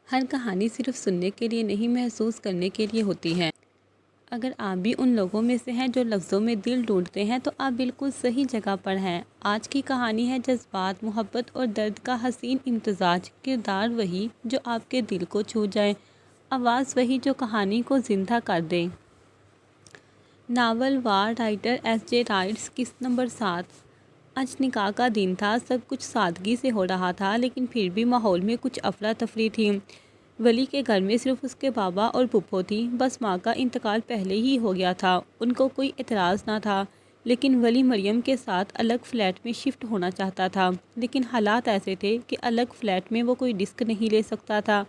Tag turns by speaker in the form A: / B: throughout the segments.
A: ہر کہانی صرف سننے کے لیے نہیں، محسوس کرنے کے لیے ہوتی ہے۔ اگر آپ بھی ان لوگوں میں سے ہیں جو لفظوں میں دل ڈھونڈتے ہیں تو آپ بالکل صحیح جگہ پر ہیں۔ آج کی کہانی ہے جذبات، محبت اور درد کا حسین امتزاج۔ کردار وہی جو آپ کے دل کو چھو جائے، آواز وہی جو کہانی کو زندہ کر دے۔ ناول وار رائٹر ایس جے رائٹس، قسط نمبر 7۔ آج نکاح کا دن تھا، سب کچھ سادگی سے ہو رہا تھا، لیکن پھر بھی ماحول میں کچھ افراتفری تھی۔ ولی کے گھر میں صرف اس کے بابا اور پھپھو تھی، بس ماں کا انتقال پہلے ہی ہو گیا تھا، ان کو کوئی اعتراض نہ تھا، لیکن ولی مریم کے ساتھ الگ فلیٹ میں شفٹ ہونا چاہتا تھا، لیکن حالات ایسے تھے کہ الگ فلیٹ میں وہ کوئی رسک نہیں لے سکتا تھا،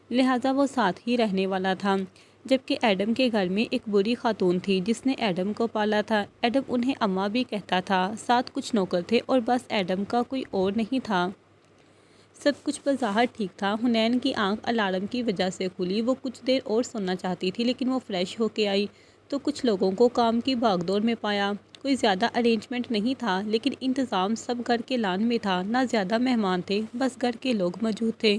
A: لہٰذا وہ ساتھ ہی رہنے والا تھا۔ جبکہ ایڈم کے گھر میں ایک بری خاتون تھی جس نے ایڈم کو پالا تھا، ایڈم انہیں اماں بھی کہتا تھا، ساتھ کچھ نوکر تھے اور بس ایڈم کا کوئی اور نہیں تھا۔ سب کچھ بظاہر ٹھیک تھا۔ حنین کی آنکھ الارم کی وجہ سے کھلی، وہ کچھ دیر اور سونا چاہتی تھی، لیکن وہ فریش ہو کے آئی تو کچھ لوگوں کو کام کی بھاگ دوڑ میں پایا۔ کوئی زیادہ ارینجمنٹ نہیں تھا، لیکن انتظام سب گھر کے لان میں تھا، نہ زیادہ مہمان تھے، بس گھر کے لوگ موجود تھے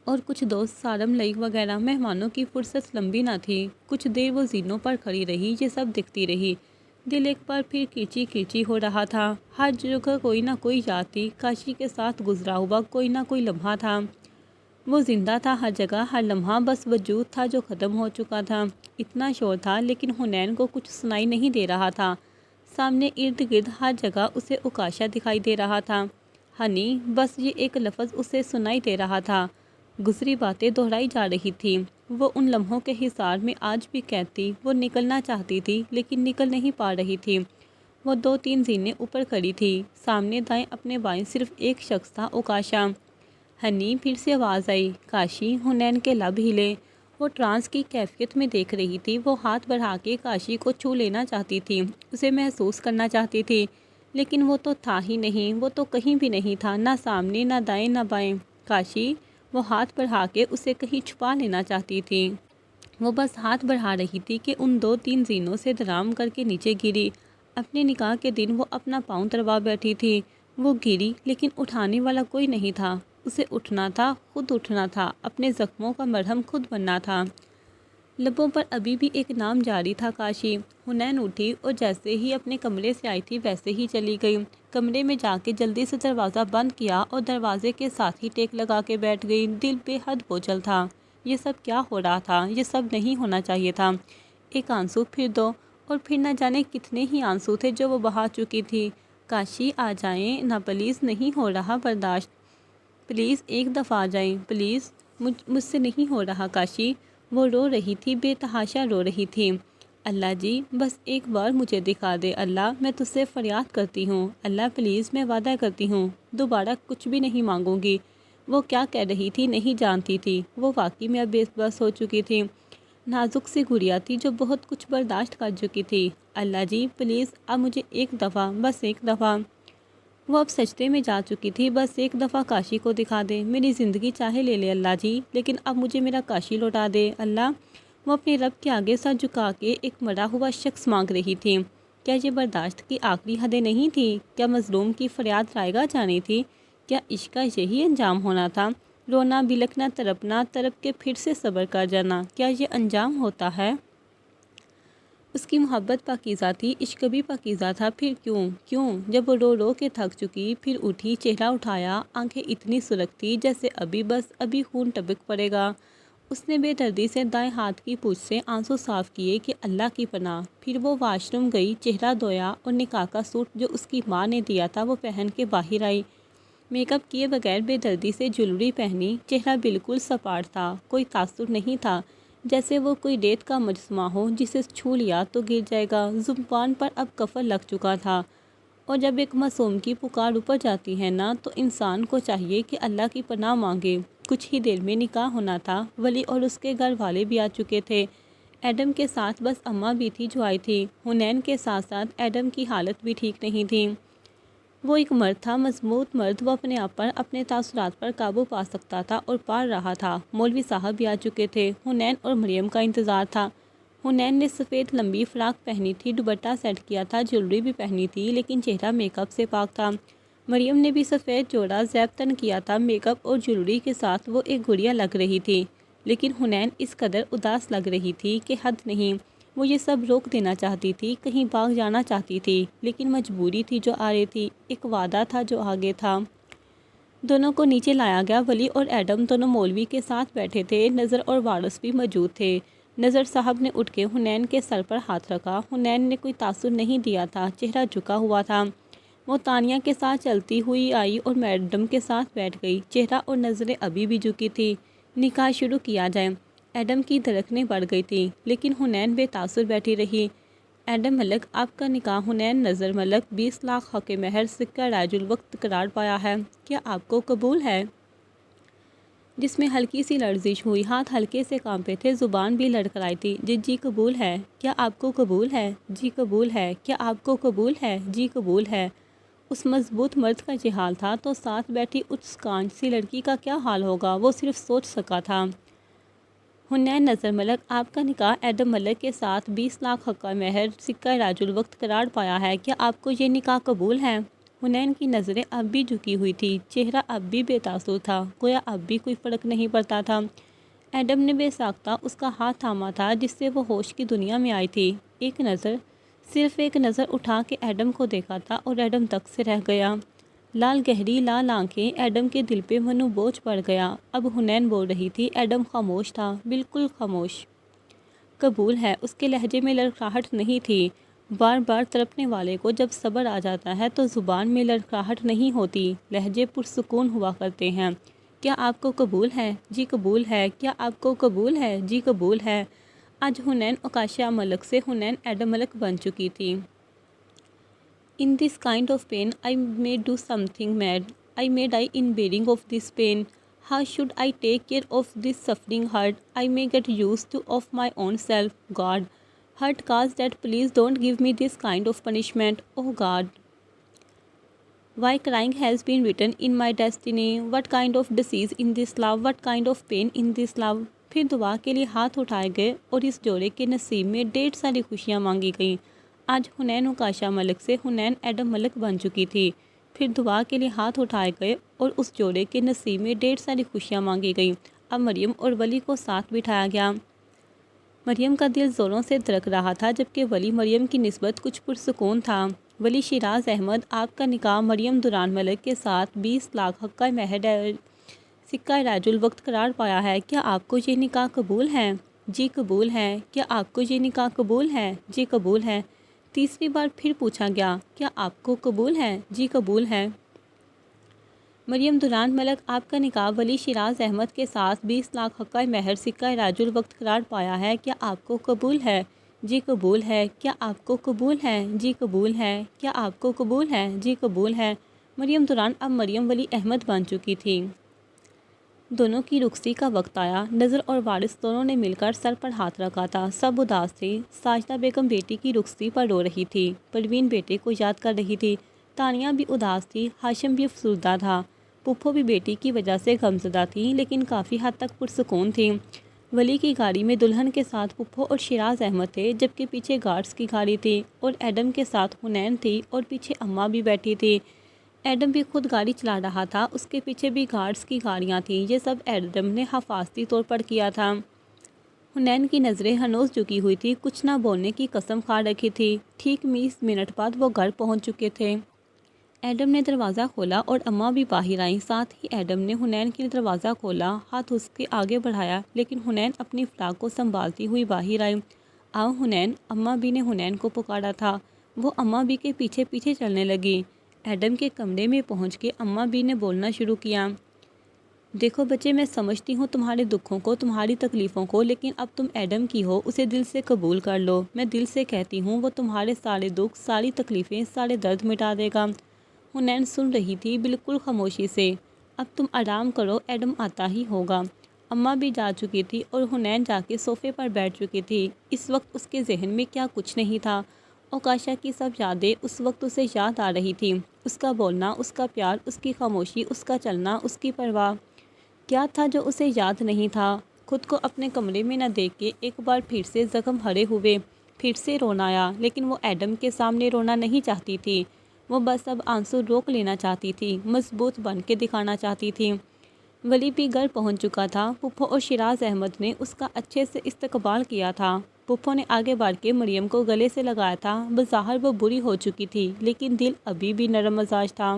A: اور کچھ دوست سارم لئی وغیرہ۔ مہمانوں کی فرصت لمبی نہ تھی، کچھ دیر وہ زینوں پر کھڑی رہی، یہ سب دیکھتی رہی، دل ایک بار پھر کیچی کیچی ہو رہا تھا۔ ہر جگہ کوئی نہ کوئی یاد تھی، کاشی کے ساتھ گزرا ہوا کوئی نہ کوئی لمحہ تھا، وہ زندہ تھا، ہر جگہ ہر لمحہ بس وجود تھا جو ختم ہو چکا تھا۔ اتنا شور تھا لیکن حنین کو کچھ سنائی نہیں دے رہا تھا، سامنے ارد گرد ہر جگہ اسے عکاشہ دکھائی دے رہا تھا، ہنی، بس یہ ایک لفظ اسے سنائی دے رہا تھا، گزری باتیں دہرائی جا رہی تھیں، وہ ان لمحوں کے حصار میں آج بھی قید تھی، وہ نکلنا چاہتی تھی لیکن نکل نہیں پا رہی تھی۔ وہ 2-3 زینے اوپر کھڑی تھی، سامنے دائیں اپنے بائیں صرف ایک شخص تھا، عکاشہ۔ ہنی، پھر سے آواز آئی، کاشی۔ حنین کے لب ہلے، وہ ٹرانس کی کیفیت میں دیکھ رہی تھی، وہ ہاتھ بڑھا کے کاشی کو چھو لینا چاہتی تھی، اسے محسوس کرنا چاہتی تھی، لیکن وہ تو تھا ہی نہیں، وہ تو کہیں بھی نہیں تھا، نہ سامنے، نہ دائیں، نہ بائیں۔ کاشی، وہ ہاتھ بڑھا کے اسے کہیں چھپا لینا چاہتی تھی، وہ بس ہاتھ بڑھا رہی تھی کہ ان 2-3 زینوں سے دھڑام کر کے نیچے گری۔ اپنے نکاح کے دن وہ اپنا پاؤں دبا بیٹھی تھی، وہ گری لیکن اٹھانے والا کوئی نہیں تھا، اسے اٹھنا تھا، خود اٹھنا تھا، اپنے زخموں کا مرہم خود بننا تھا۔ لبوں پر ابھی بھی ایک نام جاری تھا، کاشی۔ حنین اٹھی اور جیسے ہی اپنے کمرے سے آئی تھی ویسے ہی چلی گئی، کمرے میں جا کے جلدی سے دروازہ بند کیا اور دروازے کے ساتھ ہی ٹیک لگا کے بیٹھ گئی۔ دل بے حد بوجھل تھا، یہ سب کیا ہو رہا تھا، یہ سب نہیں ہونا چاہیے تھا۔ ایک آنسو، پھر 2، اور پھر نہ جانے کتنے ہی آنسو تھے جو وہ بہا چکی تھی۔ کاشی، آ جائیں نا پلیز، نہیں ہو رہا برداشت، پلیز ایک دفعہ آ جائیں، پلیز، مجھ سے نہیں ہو رہا کاشی۔ وہ رو رہی تھی، بے تحاشا رو رہی تھی۔ اللہ جی، بس ایک بار مجھے دکھا دے، اللہ، میں تجھ سے فریاد کرتی ہوں، اللہ پلیز، میں وعدہ کرتی ہوں، دوبارہ کچھ بھی نہیں مانگوں گی۔ وہ کیا کہہ رہی تھی نہیں جانتی تھی، وہ واقعی میں اب بے بس ہو چکی تھی، نازک سی گڑیا تھی جو بہت کچھ برداشت کر چکی تھی۔ اللہ جی پلیز، اب مجھے ایک دفعہ، بس ایک دفعہ۔ وہ اب سجدے میں جا چکی تھی، بس ایک دفعہ کاشی کو دکھا دے، میری زندگی چاہے لے لے اللہ جی، لیکن اب مجھے میرا کاشی لوٹا دے اللہ۔ وہ اپنے رب کے آگے سر جھکا کے ایک مرا ہوا شخص مانگ رہی تھی۔ کیا یہ برداشت کی آخری حدیں نہیں تھی؟ کیا مظلوم کی فریاد رائگاں جانی تھی؟ کیا عشق کا یہی انجام ہونا تھا؟ رونا، بلکنا، تڑپنا، تڑپ کے پھر سے صبر کر جانا، کیا یہ انجام ہوتا ہے؟ اس کی محبت پاکیزہ تھی، عشق بھی پاکیزہ تھا، پھر کیوں؟ جب وہ رو رو کے تھک چکی، پھر اٹھی، چہرہ اٹھایا، آنکھیں اتنی سرخ تھی جیسے ابھی، بس ابھی خون ٹپک پڑے گا۔ اس نے بے دردی سے دائیں ہاتھ کی پونچھ سے آنسو صاف کیے کہ اللہ کی پناہ۔ پھر وہ واش روم گئی، چہرہ دھویا اور نکاح کا سوٹ جو اس کی ماں نے دیا تھا وہ پہن کے باہر آئی، میک اپ کیے بغیر بے دردی سے جیولری پہنی، چہرہ بالکل سپاٹ تھا، کوئی تاثر نہیں تھا، جیسے وہ کوئی ریت کا مجسمہ ہو جسے چھو لیا تو گر جائے گا۔ زبان پر اب کفر لگ چکا تھا، اور جب ایک معصوم کی پکار اوپر جاتی ہے نا تو انسان کو چاہیے کہ اللہ کی پناہ مانگے۔ کچھ ہی دیر میں نکاح ہونا تھا، ولی اور اس کے گھر والے بھی آ چکے تھے، ایڈم کے ساتھ بس اماں بھی تھی جو آئی تھی، حنین کے ساتھ ساتھ ایڈم کی حالت بھی ٹھیک نہیں تھی۔ وہ ایک مرد تھا، مضبوط مرد، وہ اپنے آپ پر، اپنے تاثرات پر قابو پا سکتا تھا اور پا رہا تھا۔ مولوی صاحب بھی آ چکے تھے، حنین اور مریم کا انتظار تھا۔ حنین نے سفید لمبی فراک پہنی تھی، دوپٹہ سیٹ کیا تھا، جیولری بھی پہنی تھی، لیکن چہرہ میک اپ سے پاک تھا۔ مریم نے بھی سفید جوڑا زیب تن کیا تھا، میک اپ اور جیولری کے ساتھ وہ ایک گڑیا لگ رہی تھی۔ لیکن حنین اس قدر اداس لگ رہی تھی کہ حد نہیں۔ وہ یہ سب روک دینا چاہتی تھی، کہیں بھاگ جانا چاہتی تھی، لیکن مجبوری تھی جو آ رہی تھی، ایک وعدہ تھا جو آگے تھا۔ دونوں کو نیچے لایا گیا۔ ولی اور ایڈم دونوں مولوی کے ساتھ بیٹھے تھے، نذر اور وارث بھی موجود تھے۔ نذر صاحب نے اٹھ کے حنین کے سر پر ہاتھ رکھا۔ حنین نے کوئی تاثر نہیں دیا تھا، چہرہ جھکا ہوا تھا۔ وہ تانیہ کے ساتھ چلتی ہوئی آئی اور میڈم کے ساتھ بیٹھ گئی، چہرہ اور نظریں ابھی بھی جھکی تھی۔ نکاح شروع کیا جائے۔ ایڈم کی دھڑکنیں بڑھ گئی تھیں، لیکن حنین بے تاثر بیٹھی رہی۔ ایڈم ملک، آپ کا نکاح حنین نذر ملک 20 لاکھ حق مہر سکہ رائج الوقت قرار پایا ہے، کیا آپ کو قبول ہے؟ جس میں ہلکی سی لرزش ہوئی، ہاتھ ہلکے سے کانپے تھے، زبان بھی لڑکھڑائی تھی۔ جی قبول ہے، کیا آپ کو قبول ہے؟ جی قبول ہے، کیا آپ کو قبول ہے؟ جی قبول ہے۔ اس مضبوط مرد کا یہ حال تھا تو ساتھ بیٹھی اس کانچ سی لڑکی کا کیا حال ہوگا، وہ صرف سوچ سکا تھا۔ حنین نذر ملک، آپ کا نکاح ایڈم ملک کے ساتھ 20 لاکھ حق مہر سکہ رائج الوقت قرار پایا ہے، کیا آپ کو یہ نکاح قبول ہے؟ حنین کی نظریں اب بھی جھکی ہوئی تھی، چہرہ اب بھی بے تاثر تھا، گویا اب بھی کوئی فرق نہیں پڑتا تھا۔ ایڈم نے بے ساختہ اس کا ہاتھ تھاما تھا جس سے وہ ہوش کی دنیا میں آئی تھی۔ ایک نظر، صرف ایک نظر اٹھا کے ایڈم کو دیکھا تھا اور ایڈم تک سے رہ گیا۔ لال گہری لال آنکھیں، ایڈم کے دل پہ منو بوجھ پڑ گیا۔ اب حنین بول رہی تھی، ایڈم خاموش تھا، بالکل خاموش۔ قبول ہے، اس کے لہجے میں لڑکھڑاہٹ نہیں تھی۔ بار بار تڑپنے والے کو جب صبر آ جاتا ہے تو زبان میں لڑکھڑاہٹ نہیں ہوتی، لہجے پرسکون ہوا کرتے ہیں۔ کیا آپ کو قبول ہے؟ جی قبول ہے، کیا آپ کو قبول ہے؟ جی قبول ہے۔ آج حنین اوکاشیا ملک سے حنین ایڈم ملک بن چکی تھی۔ In this kind of pain I may do something mad. I may die in bearing of this pain. How should I take care of this suffering heart? I may get used to of my own self. God, hurt cause that please don't give me this kind of punishment. Oh God. Why crying has been written in my destiny. What kind of disease in this love? What kind of pain in this love? پھر دعا کے لیے ہاتھ اٹھائے گئے اور اس جوڑے کے نصیب میں ڈھیر ساری خوشیاں مانگی گئیں۔ آج حنین اوکاشیا ملک سے حنین ایڈم ملک بن چکی تھی۔ پھر دعا کے لیے ہاتھ اٹھائے گئے اور اس جوڑے کے نصیب میں ڈھیر ساری خوشیاں مانگی گئیں۔ اب مریم اور ولی کو ساتھ بٹھایا گیا۔ مریم کا دل زوروں سے دھڑک رہا تھا، جبکہ ولی مریم کی نسبت کچھ پرسکون تھا۔ ولی شیراز احمد، آپ کا نکاح مریم دوران ملک کے ساتھ 20 لاکھ حق مہر سکہ رائج الوقت قرار پایا ہے، کیا آپ کو یہ نکاح قبول ہے؟ جی قبول ہے۔ کیا آپ کو یہ نکاح قبول ہے؟ جی قبول ہے۔ تیسری بار پھر پوچھا گیا، کیا آپ کو قبول ہے؟ جی قبول ہے۔ مریم دوران ملک، آپ کا نکاح ولی شیراز احمد کے ساتھ 20 لاکھ حق مہر سکہ رائج الوقت قرار پایا ہے، کیا آپ کو قبول ہے؟ جی قبول ہے۔ کیا آپ کو قبول ہے؟ جی قبول ہے۔ کیا آپ کو قبول ہے؟ جی قبول ہے۔ مریم دوران اب مریم ولی احمد بن چکی تھی۔ دونوں کی رخصتی کا وقت آیا۔ نذر اور وارث دونوں نے مل کر سر پر ہاتھ رکھا تھا، سب اداس تھے۔ ساجدہ بیگم بیٹی کی رخصتی پر رو رہی تھی، پروین بیٹے کو یاد کر رہی تھی، تانیہ بھی اداس تھی، ہاشم بھی افسردہ تھا، پھپھو بھی بیٹی کی وجہ سے غمزدہ تھی، لیکن کافی حد تک پرسکون تھی۔ ولی کی گاڑی میں دلہن کے ساتھ پھپھو اور شیراز احمد تھے، جبکہ پیچھے گارڈز کی گاڑی تھی اور ایڈم کے ساتھ حنین تھی اور پیچھے اماں بھی بیٹھی تھی۔ ایڈم بھی خود گاڑی چلا رہا تھا، اس کے پیچھے بھی گارڈز کی گاڑیاں تھیں۔ یہ سب ایڈم نے حفاظتی طور پر کیا تھا۔ حنین کی نظریں ہنوز جھکی ہوئی تھی، کچھ نہ بولنے کی قسم کھا رکھی تھی۔ ٹھیک 20 منٹ بعد وہ گھر پہنچ چکے تھے۔ ایڈم نے دروازہ کھولا اور اماں بھی باہر آئیں، ساتھ ہی ایڈم نے حنین کے لیے دروازہ کھولا، ہاتھ اس کے آگے بڑھایا، لیکن حنین اپنی فراق کو سنبھالتی ہوئی باہر آئی۔ آؤ حنین، اماں بھی نے حنین کو پکارا تھا۔ وہ اماں بھی کے پیچھے پیچھے چلنے لگی۔ ایڈم کے کمرے میں پہنچ کے اماں بھی نے بولنا شروع کیا، دیکھو بچے، میں سمجھتی ہوں تمہارے دکھوں کو، تمہاری تکلیفوں کو، لیکن اب تم ایڈم کی ہو، اسے دل سے قبول کر لو۔ میں دل سے کہتی ہوں وہ تمہارے سارے دکھ، ساری تکلیفیں، سارے درد مٹا دے گا۔ حنین سن رہی تھی بالکل خاموشی سے۔ اب تم آرام کرو، ایڈم آتا ہی ہوگا۔ اماں بھی جا چکی تھی اور حنین جا کے صوفے پر بیٹھ چکی تھی۔ اس وقت اس کے ذہن میں کیا کچھ نہیں تھا۔ اوکاشیا کی سب یادیں اس وقت اسے یاد آ رہی تھیں، اس کا بولنا، اس کا پیار، اس کی خاموشی، اس کا چلنا، اس کی پرواہ۔ کیا تھا جو اسے یاد نہیں تھا؟ خود کو اپنے کمرے میں نہ دیکھ کے ایک بار پھر سے زخم بھرے ہوئے، پھر سے رونا آیا، لیکن وہ ایڈم کے سامنے رونا نہیں چاہتی تھی۔ وہ بس اب آنسو روک لینا چاہتی تھی، مضبوط بن کے دکھانا چاہتی تھی۔ ولی بھی گھر پہنچ چکا تھا۔ پھپھو اور شیراز احمد نے اس کا اچھے سے استقبال کیا تھا۔ پھپھو نے آگے بڑھ کے مریم کو گلے سے لگایا تھا۔ بظاہر وہ بری ہو چکی تھی لیکن دل ابھی بھی نرم مزاج تھا۔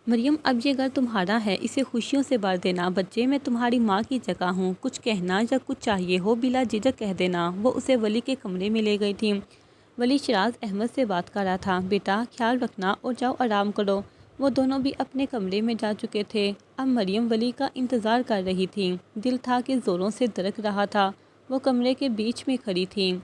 A: مریم، اب یہ گھر تمہارا ہے، اسے خوشیوں سے بھر دینا۔ بچے، میں تمہاری ماں کی جگہ ہوں، کچھ کہنا یا کچھ چاہیے ہو بلا جھجک کہہ دینا۔ وہ اسے ولی کے کمرے میں لے گئی تھی۔ ولی شیراز احمد سے بات کر رہا تھا۔ بیٹا، خیال رکھنا اور جاؤ آرام کرو۔ وہ دونوں بھی اپنے کمرے میں جا چکے تھے۔ اب مریم ولی کا انتظار کر رہی تھی۔ دل تھا کہ زوروں سے دھڑک رہا تھا۔ وہ کمرے کے بیچ میں کھڑی تھی۔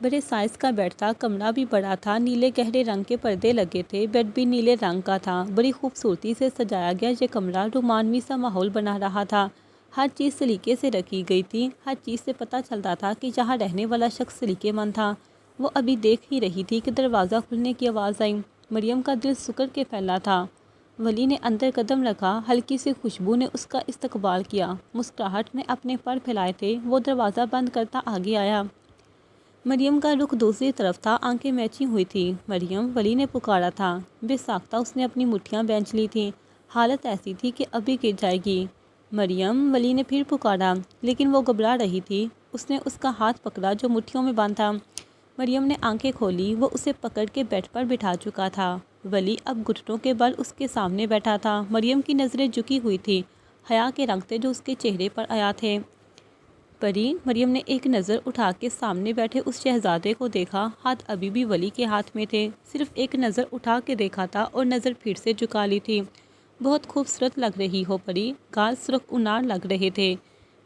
A: بڑے سائز کا بیڈ تھا، کمرہ بھی بڑا تھا، نیلے گہرے رنگ کے پردے لگے تھے، بیڈ بھی نیلے رنگ کا تھا۔ بڑی خوبصورتی سے سجایا گیا یہ کمرہ رومانوی سا ماحول بنا رہا تھا۔ ہر چیز سلیقے سے رکھی گئی تھی، ہر چیز سے پتہ چلتا تھا کہ یہاں رہنے والا شخص سلیقے مند تھا۔ وہ ابھی دیکھ ہی رہی تھی کہ دروازہ کھلنے کی آواز آئی۔ مریم کا دل سکڑ کے پھیلا تھا۔ ولی نے اندر قدم رکھا، ہلکی سی خوشبو نے اس کا استقبال کیا، مسکراہٹ نے اپنے پر پھیلائے تھے۔ وہ دروازہ بند کرتا آگے آیا۔ مریم کا رخ دوسری طرف تھا، آنکھیں میچی ہوئی تھیں۔ مریم، ولی نے پکارا تھا۔ بے ساختہ اس نے اپنی مٹھیاں بینچ لی تھیں، حالت ایسی تھی کہ ابھی گر جائے گی۔ مریم، ولی نے پھر پکارا، لیکن وہ گھبرا رہی تھی۔ اس نے اس کا ہاتھ پکڑا جو مٹھیوں میں بند تھا۔ مریم نے آنکھیں کھولی، وہ اسے پکڑ کے بیڈ پر بٹھا چکا تھا۔ ولی اب گھٹنوں کے بل اس کے سامنے بیٹھا تھا۔ مریم کی نظریں جھکی ہوئی تھیں، حیا کے رنگ تھے جو اس کے چہرے پر آیا تھے۔ پری، مریم نے ایک نظر اٹھا کے سامنے بیٹھے اس شہزادے کو دیکھا۔ ہاتھ ابھی بھی ولی کے ہاتھ میں تھے، صرف ایک نظر اٹھا کے دیکھا تھا اور نظر پھر سے جھکا لی تھی۔ بہت خوبصورت لگ رہی ہو پری، گال سرخ انار لگ رہے تھے۔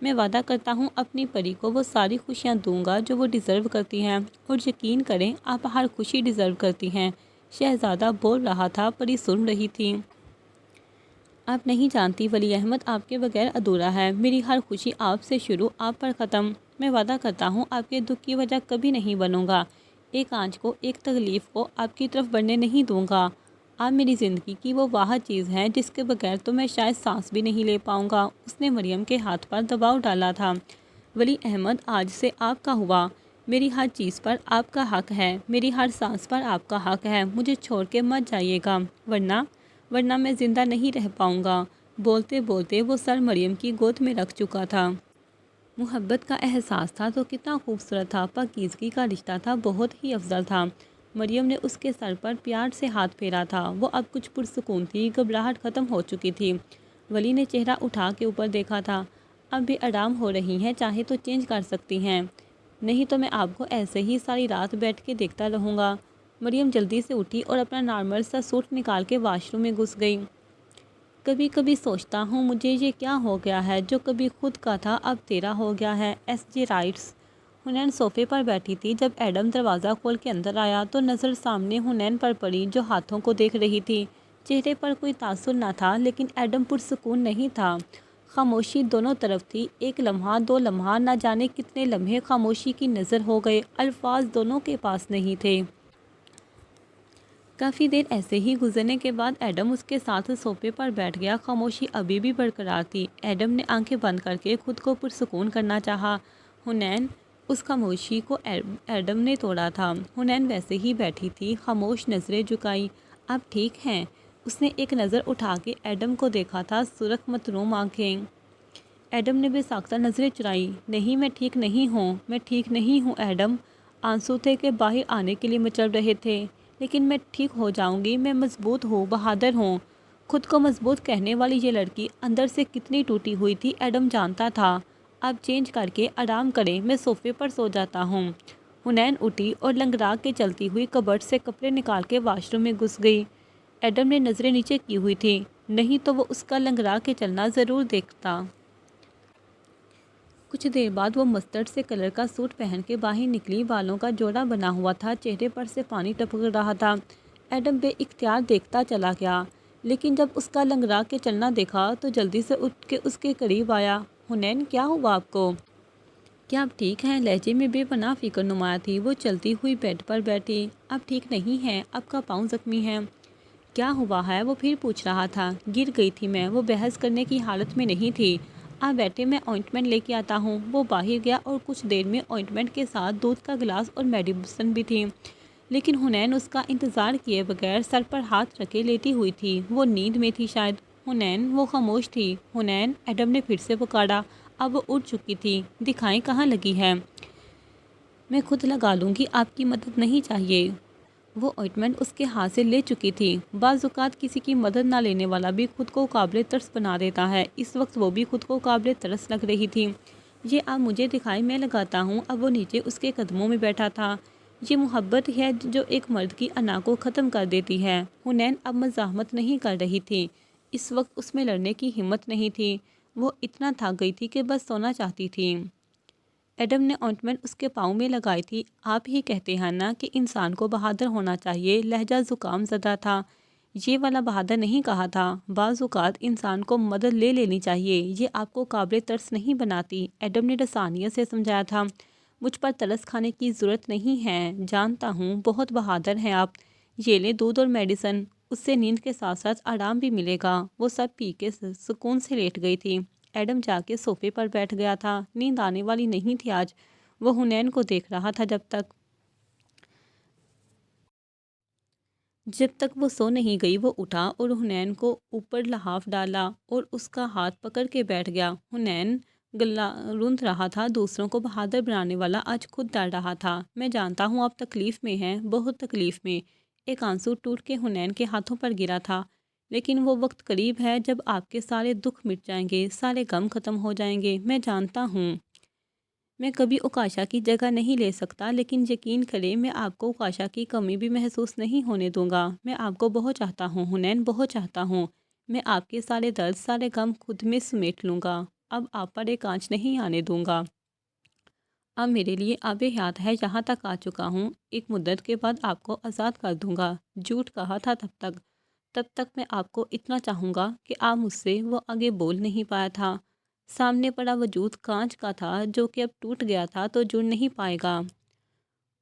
A: میں وعدہ کرتا ہوں اپنی پری کو وہ ساری خوشیاں دوں گا جو وہ ڈیزرو کرتی ہیں، اور یقین کریں آپ ہر خوشی ڈیزرو کرتی ہیں۔ شہزادہ بول رہا تھا، پری سن رہی تھی۔ آپ نہیں جانتی ولی احمد، آپ کے بغیر ادھورا ہے۔ میری ہر خوشی آپ سے شروع، آپ پر ختم۔ میں وعدہ کرتا ہوں آپ کے دکھ کی وجہ کبھی نہیں بنوں گا، ایک آنچ کو، ایک تکلیف کو آپ کی طرف بڑھنے نہیں دوں گا۔ آپ میری زندگی کی وہ واحد چیز ہیں جس کے بغیر تو میں شاید سانس بھی نہیں لے پاؤں گا۔ اس نے مریم کے ہاتھ پر دباؤ ڈالا تھا۔ ولی احمد، آج سے آپ کا ہوا۔ میری ہر چیز پر آپ کا حق ہے، میری ہر سانس پر آپ کا حق ہے۔ مجھے چھوڑ کے مت جائیے گا، ورنہ میں زندہ نہیں رہ پاؤں گا۔ بولتے بولتے وہ سر مریم کی گود میں رکھ چکا تھا۔ محبت کا احساس تھا تو کتنا خوبصورت تھا، پاکیزگی کا رشتہ تھا، بہت ہی افضل تھا۔ مریم نے اس کے سر پر پیار سے ہاتھ پھیرا تھا۔ وہ اب کچھ پرسکون تھی، گھبراہٹ ختم ہو چکی تھی۔ ولی نے چہرہ اٹھا کے اوپر دیکھا تھا۔ اب بھی آرام ہو رہی ہیں، چاہے تو چینج کر سکتی ہیں، نہیں تو میں آپ کو ایسے ہی ساری رات بیٹھ کے دیکھتا رہوں گا۔ مریم جلدی سے اٹھی اور اپنا نارمل سا سوٹ نکال کے واش روم میں گھس گئی۔ کبھی کبھی سوچتا ہوں مجھے یہ کیا ہو گیا ہے، جو کبھی خود کا تھا اب تیرا ہو گیا ہے۔ S J rights. حنین صوفے پر بیٹھی تھی۔ جب ایڈم دروازہ کھول کے اندر آیا تو نظر سامنے حنین پر پڑی جو ہاتھوں کو دیکھ رہی تھی۔ چہرے پر کوئی تاثر نہ تھا، لیکن ایڈم پرسکون نہیں تھا۔ خاموشی دونوں طرف تھی، ایک لمحہ، دو لمحہ، نہ جانے کتنے لمحے خاموشی کی نظر ہو گئے۔ الفاظ دونوں کے پاس نہیں تھے۔ کافی دیر ایسے ہی گزرنے کے بعد ایڈم اس کے ساتھ صوفے پر بیٹھ گیا۔ خاموشی ابھی بھی برقرار تھی۔ ایڈم نے آنکھیں بند کر کے خود کو پرسکون کرنا چاہا۔ حنین، اس خاموشی کو ایڈم نے توڑا تھا۔ حنین ویسے ہی بیٹھی تھی، خاموش، نظریں جھکائی۔ آپ ٹھیک ہیں؟ اس نے ایک نظر اٹھا کے ایڈم کو دیکھا تھا، سرخ متروم آنکھیں۔ ایڈم نے بے ساختہ نظریں چرائی۔ نہیں، میں ٹھیک نہیں ہوں، میں ٹھیک نہیں ہوں ایڈم۔ آنسو تھے کہ باہر آنے کے لیے مچل رہے تھے، لیکن میں ٹھیک ہو جاؤں گی، میں مضبوط ہوں، بہادر ہوں۔ خود کو مضبوط کہنے والی یہ لڑکی اندر سے کتنی ٹوٹی ہوئی تھی ایڈم جانتا تھا۔ اب چینج کر کے آرام کریں، میں صوفے پر سو جاتا ہوں۔ حنین اٹھی اور لنگڑا کے چلتی ہوئی کبرڈ سے کپڑے نکال کے واش روم میں گھس گئی۔ ایڈم نے نظریں نیچے کی ہوئی تھیں، نہیں تو وہ اس کا لنگڑا کے چلنا ضرور دیکھتا۔ کچھ دیر بعد وہ مسٹرڈ سے کلر کا سوٹ پہن کے باہر نکلی، بالوں کا جوڑا بنا ہوا تھا، چہرے پر سے پانی ٹپک رہا تھا۔ ایڈم بے اختیار دیکھتا چلا گیا، لیکن جب اس کا لنگڑا کے چلنا دیکھا تو جلدی سے اٹھ کے اس کے قریب آیا۔ حنین، کیا ہوا آپ کو؟ کیا آپ ٹھیک ہیں؟ لہجے میں بے پناہ فکر نمایاں تھی۔ وہ چلتی ہوئی بیڈ پر بیٹھی۔ آپ ٹھیک نہیں ہیں، آپ کا پاؤں زخمی ہے۔ کیا ہوا ہے؟ وہ پھر پوچھ رہا تھا۔ گر گئی تھی میں۔ وہ بحث کرنے کی حالت میں نہیں تھی۔ آپ بیٹھے، میں آئنٹمنٹ لے کے آتا ہوں۔ وہ باہر گیا اور کچھ دیر میں آئنٹمنٹ کے ساتھ دودھ کا گلاس اور میڈیسن بھی تھی، لیکن حنین اس کا انتظار کیے بغیر سر پر ہاتھ رکھے لیٹی ہوئی تھی۔ وہ نیند میں تھی شاید۔ حنین، وہ خاموش تھی۔ حنین، ایڈم نے پھر سے پکارا۔ اب وہ اٹھ چکی تھی۔ دکھائیں کہاں لگی ہے؟ میں خود لگا لوں گی، آپ کی مدد نہیں چاہیے۔ وہ آئنٹمنٹ اس کے ہاتھ سے لے چکی تھی۔ بعض اوقات کسی کی مدد نہ لینے والا بھی خود کو قابل ترس بنا دیتا ہے۔ اس وقت وہ بھی خود کو قابل ترس لگ رہی تھی۔ یہ آپ مجھے دکھائیں، میں لگاتا ہوں۔ اب وہ نیچے اس کے قدموں میں بیٹھا تھا۔ یہ محبت ہے جو ایک مرد کی انا کو ختم کر دیتی ہے۔ حنین اب مزاحمت نہیں کر رہی تھی۔ اس وقت اس میں لڑنے کی ہمت نہیں تھی۔ وہ اتنا تھک گئی تھی کہ بس سونا چاہتی تھی۔ ایڈم نے آئنٹمنٹ اس کے پاؤں میں لگائی تھی۔ آپ ہی کہتے ہیں نا کہ انسان کو بہادر ہونا چاہیے۔ لہجہ زکام زدہ تھا۔ یہ والا بہادر نہیں کہا تھا۔ بعض اوقات انسان کو مدد لے لینی چاہیے۔ یہ آپ کو قابل ترس نہیں بناتی، ایڈم نے رسانیت سے سمجھایا تھا۔ مجھ پر ترس کھانے کی ضرورت نہیں ہے، جانتا ہوں، بہت بہادر ہیں آپ۔ یہ لیں دودھ اور میڈیسن، اس سے نیند کے ساتھ ساتھ آرام بھی ملے گا۔ وہ سب پی کے سکون سے لیٹ گئی تھی۔ ایڈم جا کے صوفے پر بیٹھ گیا تھا۔ نیند آنے والی نہیں تھی آج۔ وہ حنین کو دیکھ رہا تھا جب تک وہ سو نہیں گئی۔ وہ اٹھا اور حنین کو اوپر لحاف ڈالا اور اس کا ہاتھ پکڑ کے بیٹھ گیا۔ حنین گلا روند رہا تھا۔ دوسروں کو بہادر بنانے والا آج خود ڈر رہا تھا۔ میں جانتا ہوں آپ تکلیف میں ہیں، بہت تکلیف میں۔ ایک آنسو ٹوٹ کے حنین کے ہاتھوں پر گرا تھا۔ لیکن وہ وقت قریب ہے جب آپ کے سارے دکھ مٹ جائیں گے، سارے غم ختم ہو جائیں گے۔ میں جانتا ہوں میں کبھی اوکاشا کی جگہ نہیں لے سکتا، لیکن یقین کریں میں آپ کو اوکاشا کی کمی بھی محسوس نہیں ہونے دوں گا۔ میں آپ کو بہت چاہتا ہوں حنین، بہت چاہتا ہوں۔ میں آپ کے سارے درد، سارے غم خود میں سمیٹ لوں گا۔ اب آپ پر ایک آنچ نہیں آنے دوں گا۔ اب میرے لیے آب حیات ہے، یہاں تک آ چکا ہوں۔ ایک مدت کے بعد آپ کو آزاد کر دوں گا۔ جھوٹ کہا تھا تب تک میں آپ کو اتنا چاہوں گا کہ آپ مجھ سے وہ آگے بول نہیں پایا تھا۔ سامنے پڑا وجود کانچ کا تھا جو کہ اب ٹوٹ گیا تھا تو جڑ نہیں پائے گا۔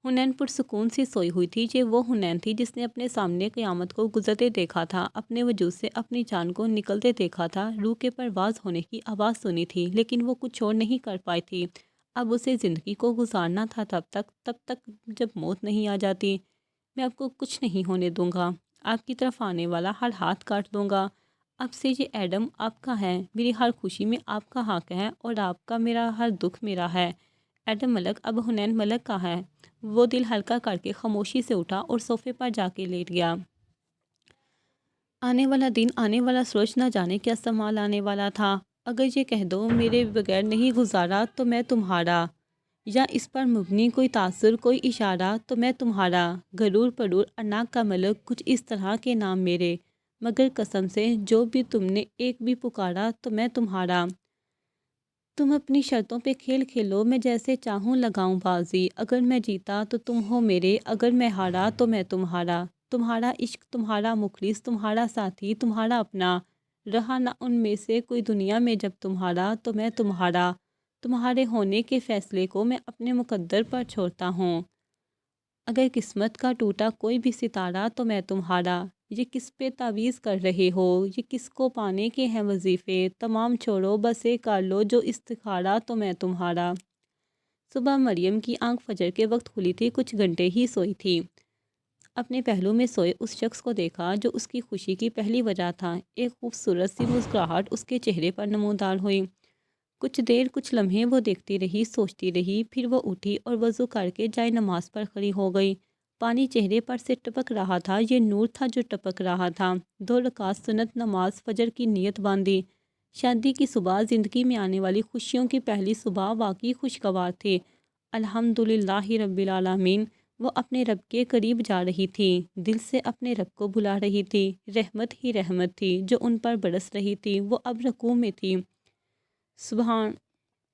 A: حنین پرسکون سی سوئی ہوئی تھی۔ یہ وہ حنین تھی جس نے اپنے سامنے قیامت کو گزرتے دیکھا تھا، اپنے وجود سے اپنی جان کو نکلتے دیکھا تھا، روح کے پرواز ہونے کی آواز سنی تھی، لیکن وہ کچھ اور نہیں کر پائی تھی۔ اب اسے زندگی کو گزارنا تھا تب تک جب موت نہیں آ جاتی۔ میں آپ کو کچھ نہیں ہونے دوں گا۔ آپ کی طرف آنے والا ہر ہاتھ کاٹ دوں گا۔ اب سے یہ ایڈم آپ کا ہے، میری ہر خوشی میں آپ کا حق ہے اور آپ کا میرا ہر دکھ میرا ہے۔ ایڈم ملک اب حنین ملک کا ہے۔ وہ دل ہلکا کر کے خاموشی سے اٹھا اور صوفے پر جا کے لیٹ گیا۔ آنے والا دن، آنے والا سورج نہ جانے کیا سنبھال آنے والا تھا۔ اگر یہ کہہ دو میرے بغیر نہیں گزارا تو میں تمہارا، یا اس پر مبنی کوئی تاثر، کوئی اشارہ، تو میں تمہارا، غرور پرور ارناک کا ملک، کچھ اس طرح کے نام میرے، مگر قسم سے جو بھی تم نے ایک بھی پکارا تو میں تمہارا۔ تم اپنی شرطوں پہ کھیل کھیلو، میں جیسے چاہوں لگاؤں بازی، اگر میں جیتا تو تم ہو میرے، اگر میں ہارا تو میں تمہارا۔ تمہارا عشق، تمہارا مخلص، تمہارا ساتھی، تمہارا اپنا، رہا نہ ان میں سے کوئی دنیا میں جب تمہارا تو میں تمہارا۔ تمہارے ہونے کے فیصلے کو میں اپنے مقدر پر چھوڑتا ہوں۔ اگر قسمت کا ٹوٹا کوئی بھی ستارہ تو میں تمہارا۔ یہ کس پہ تعویذ کر رہے ہو، یہ کس کو پانے کے ہیں وظیفے، تمام چھوڑو بس ایک کر لو جو استخارہ تو میں تمہارا۔ صبح مریم کی آنکھ فجر کے وقت کھلی تھی، کچھ گھنٹے ہی سوئی تھی۔ اپنے پہلو میں سوئے اس شخص کو دیکھا جو اس کی خوشی کی پہلی وجہ تھا۔ ایک خوبصورت سی مسکراہٹ اس کے چہرے پر نمودار ہوئی۔ کچھ دیر، کچھ لمحے وہ دیکھتی رہی، سوچتی رہی، پھر وہ اٹھی اور وضو کر کے جائے نماز پر کھڑی ہو گئی۔ پانی چہرے پر سے ٹپک رہا تھا، یہ نور تھا جو ٹپک رہا تھا۔ 2 رکعت سنت نماز فجر کی نیت باندھی۔ شادی کی صبح، زندگی میں آنے والی خوشیوں کی پہلی صبح واقعی خوشگوار تھی۔ الحمدللہ رب العالمین۔ وہ اپنے رب کے قریب جا رہی تھی، دل سے اپنے رب کو بلا رہی تھی۔ رحمت ہی رحمت تھی جو ان پر برس رہی تھی۔ وہ اب رکوع میں تھی۔ سبحان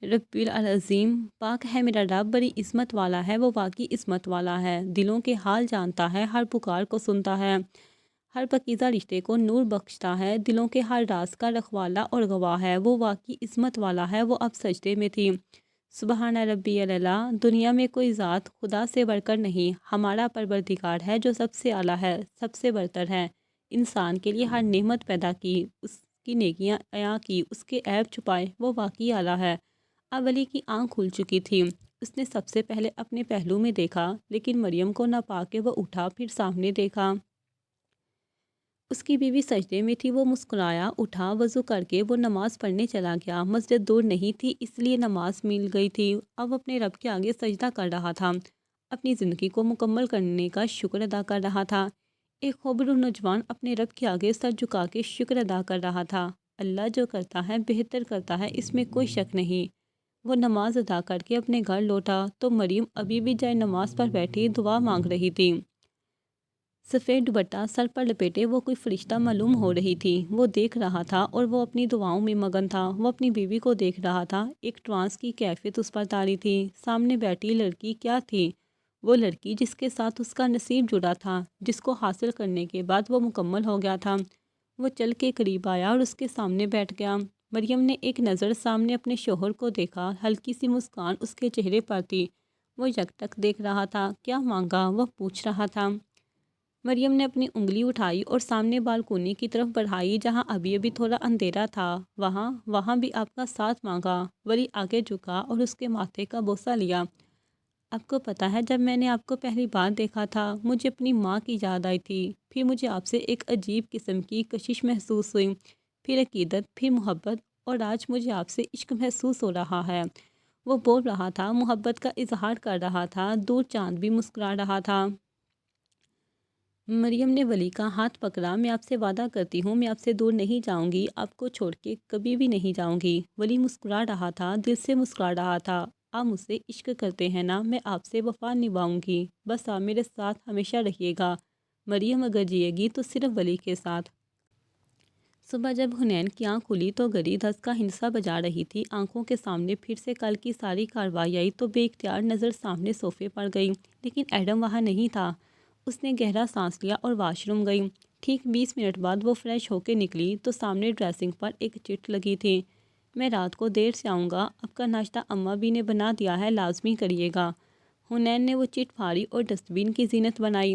A: رب العظیم، پاک ہے میرا رب، بڑی عظمت والا ہے، وہ واقعی عظمت والا ہے، دلوں کے حال جانتا ہے، ہر پکار کو سنتا ہے، ہر پاکیزہ رشتے کو نور بخشتا ہے، دلوں کے ہر راز کا رکھوالا اور گواہ ہے، وہ واقعی عظمت والا ہے۔ وہ اب سجدے میں تھی۔ سبحان ربی الاعلیٰ، دنیا میں کوئی ذات خدا سے بڑھ کر نہیں، ہمارا پروردگار ہے جو سب سے اعلیٰ ہے، سب سے برتر ہے۔ انسان کے لیے ہر نعمت پیدا کی، اس کی نیکیاں عیاں کی، اس کے عیب چھپائے، وہ واقعی اعلیٰ ہے۔ اب علی کی آنکھ کھل چکی تھی۔ اس نے سب سے پہلے اپنے پہلو میں دیکھا، لیکن مریم کو نہ پا کے وہ اٹھا، پھر سامنے دیکھا۔ اس کی بیوی سجدے میں تھی، وہ مسکرایا، اٹھا، وضو کر کے وہ نماز پڑھنے چلا گیا۔ مسجد دور نہیں تھی اس لیے نماز مل گئی تھی۔ اب اپنے رب کے آگے سجدہ کر رہا تھا، اپنی زندگی کو مکمل کرنے کا شکر ادا کر رہا تھا۔ ایک خوبرو نوجوان اپنے رب کے آگے سر جھکا کے شکر ادا کر رہا تھا۔ اللہ جو کرتا ہے بہتر کرتا ہے، اس میں کوئی شک نہیں۔ وہ نماز ادا کر کے اپنے گھر لوٹا تو مریم ابھی بھی جائے نماز پر بیٹھی دعا مانگ رہی تھی۔ سفید دوپٹہ سر پر لپیٹے وہ کوئی فرشتہ معلوم ہو رہی تھی۔ وہ دیکھ رہا تھا اور وہ اپنی دعاؤں میں مگن تھا۔ وہ اپنی بیوی کو دیکھ رہا تھا، ایک ٹرانس کی کیفیت اس پر طاری تھی۔ سامنے بیٹھی لڑکی کیا تھی؟ وہ لڑکی جس کے ساتھ اس کا نصیب جڑا تھا، جس کو حاصل کرنے کے بعد وہ مکمل ہو گیا تھا۔ وہ چل کے قریب آیا اور اس کے سامنے بیٹھ گیا۔ مریم نے ایک نظر سامنے اپنے شوہر کو دیکھا، ہلکی سی مسکان اس کے چہرے پر تھی۔ وہ یکٹک دیکھ رہا تھا۔ کیا مانگا؟ وہ پوچھ رہا تھا۔ مریم نے اپنی انگلی اٹھائی اور سامنے بالکونی کی طرف بڑھائی جہاں ابھی تھوڑا اندھیرا تھا۔ وہاں بھی آپ کا ساتھ مانگا۔ ولی آگے جھکا اور اس کے ماتھے کا بوسہ لیا۔ آپ کو پتہ ہے جب میں نے آپ کو پہلی بار دیکھا تھا مجھے اپنی ماں کی یاد آئی تھی، پھر مجھے آپ سے ایک عجیب قسم کی کشش محسوس ہوئی، پھر عقیدت، پھر محبت، اور آج مجھے آپ سے عشق محسوس ہو رہا ہے۔ وہ بول رہا تھا، محبت کا اظہار کر رہا تھا۔ دور چاند بھی مسکرا رہا تھا۔ مریم نے ولی کا ہاتھ پکڑا۔ میں آپ سے وعدہ کرتی ہوں میں آپ سے دور نہیں جاؤں گی، آپ کو چھوڑ کے کبھی بھی نہیں جاؤں گی۔ ولی مسکرا رہا تھا، دل سے مسکرا رہا تھا۔ آپ مجھ سے عشق کرتے ہیں نا؟ میں آپ سے وفا نبھاؤں گی، بس آپ میرے ساتھ ہمیشہ رہیے گا۔ مریم اگر جیے گی تو صرف ولی کے ساتھ۔ صبح جب حنین کی آنکھ کھلی تو گھڑی 10 کا ہندسہ بجا رہی تھی۔ آنکھوں کے سامنے پھر سے کل کی ساری کارروائی آئی تو بے اختیار نظر سامنے صوفے پر گئی، لیکن ایڈم وہاں نہیں تھا۔ اس نے گہرا سانس لیا اور واش روم گئی۔ ٹھیک 20 منٹ بعد وہ فریش ہو کے نکلی تو سامنے ڈریسنگ پر ایک چٹ لگی تھی۔ میں رات کو دیر سے آؤں گا، آپ کا ناشتہ اماں بھی نے بنا دیا ہے، لازمی کریے گا۔ حنین نے وہ چٹ پھاڑی اور ڈسٹ بن کی زینت بنائی۔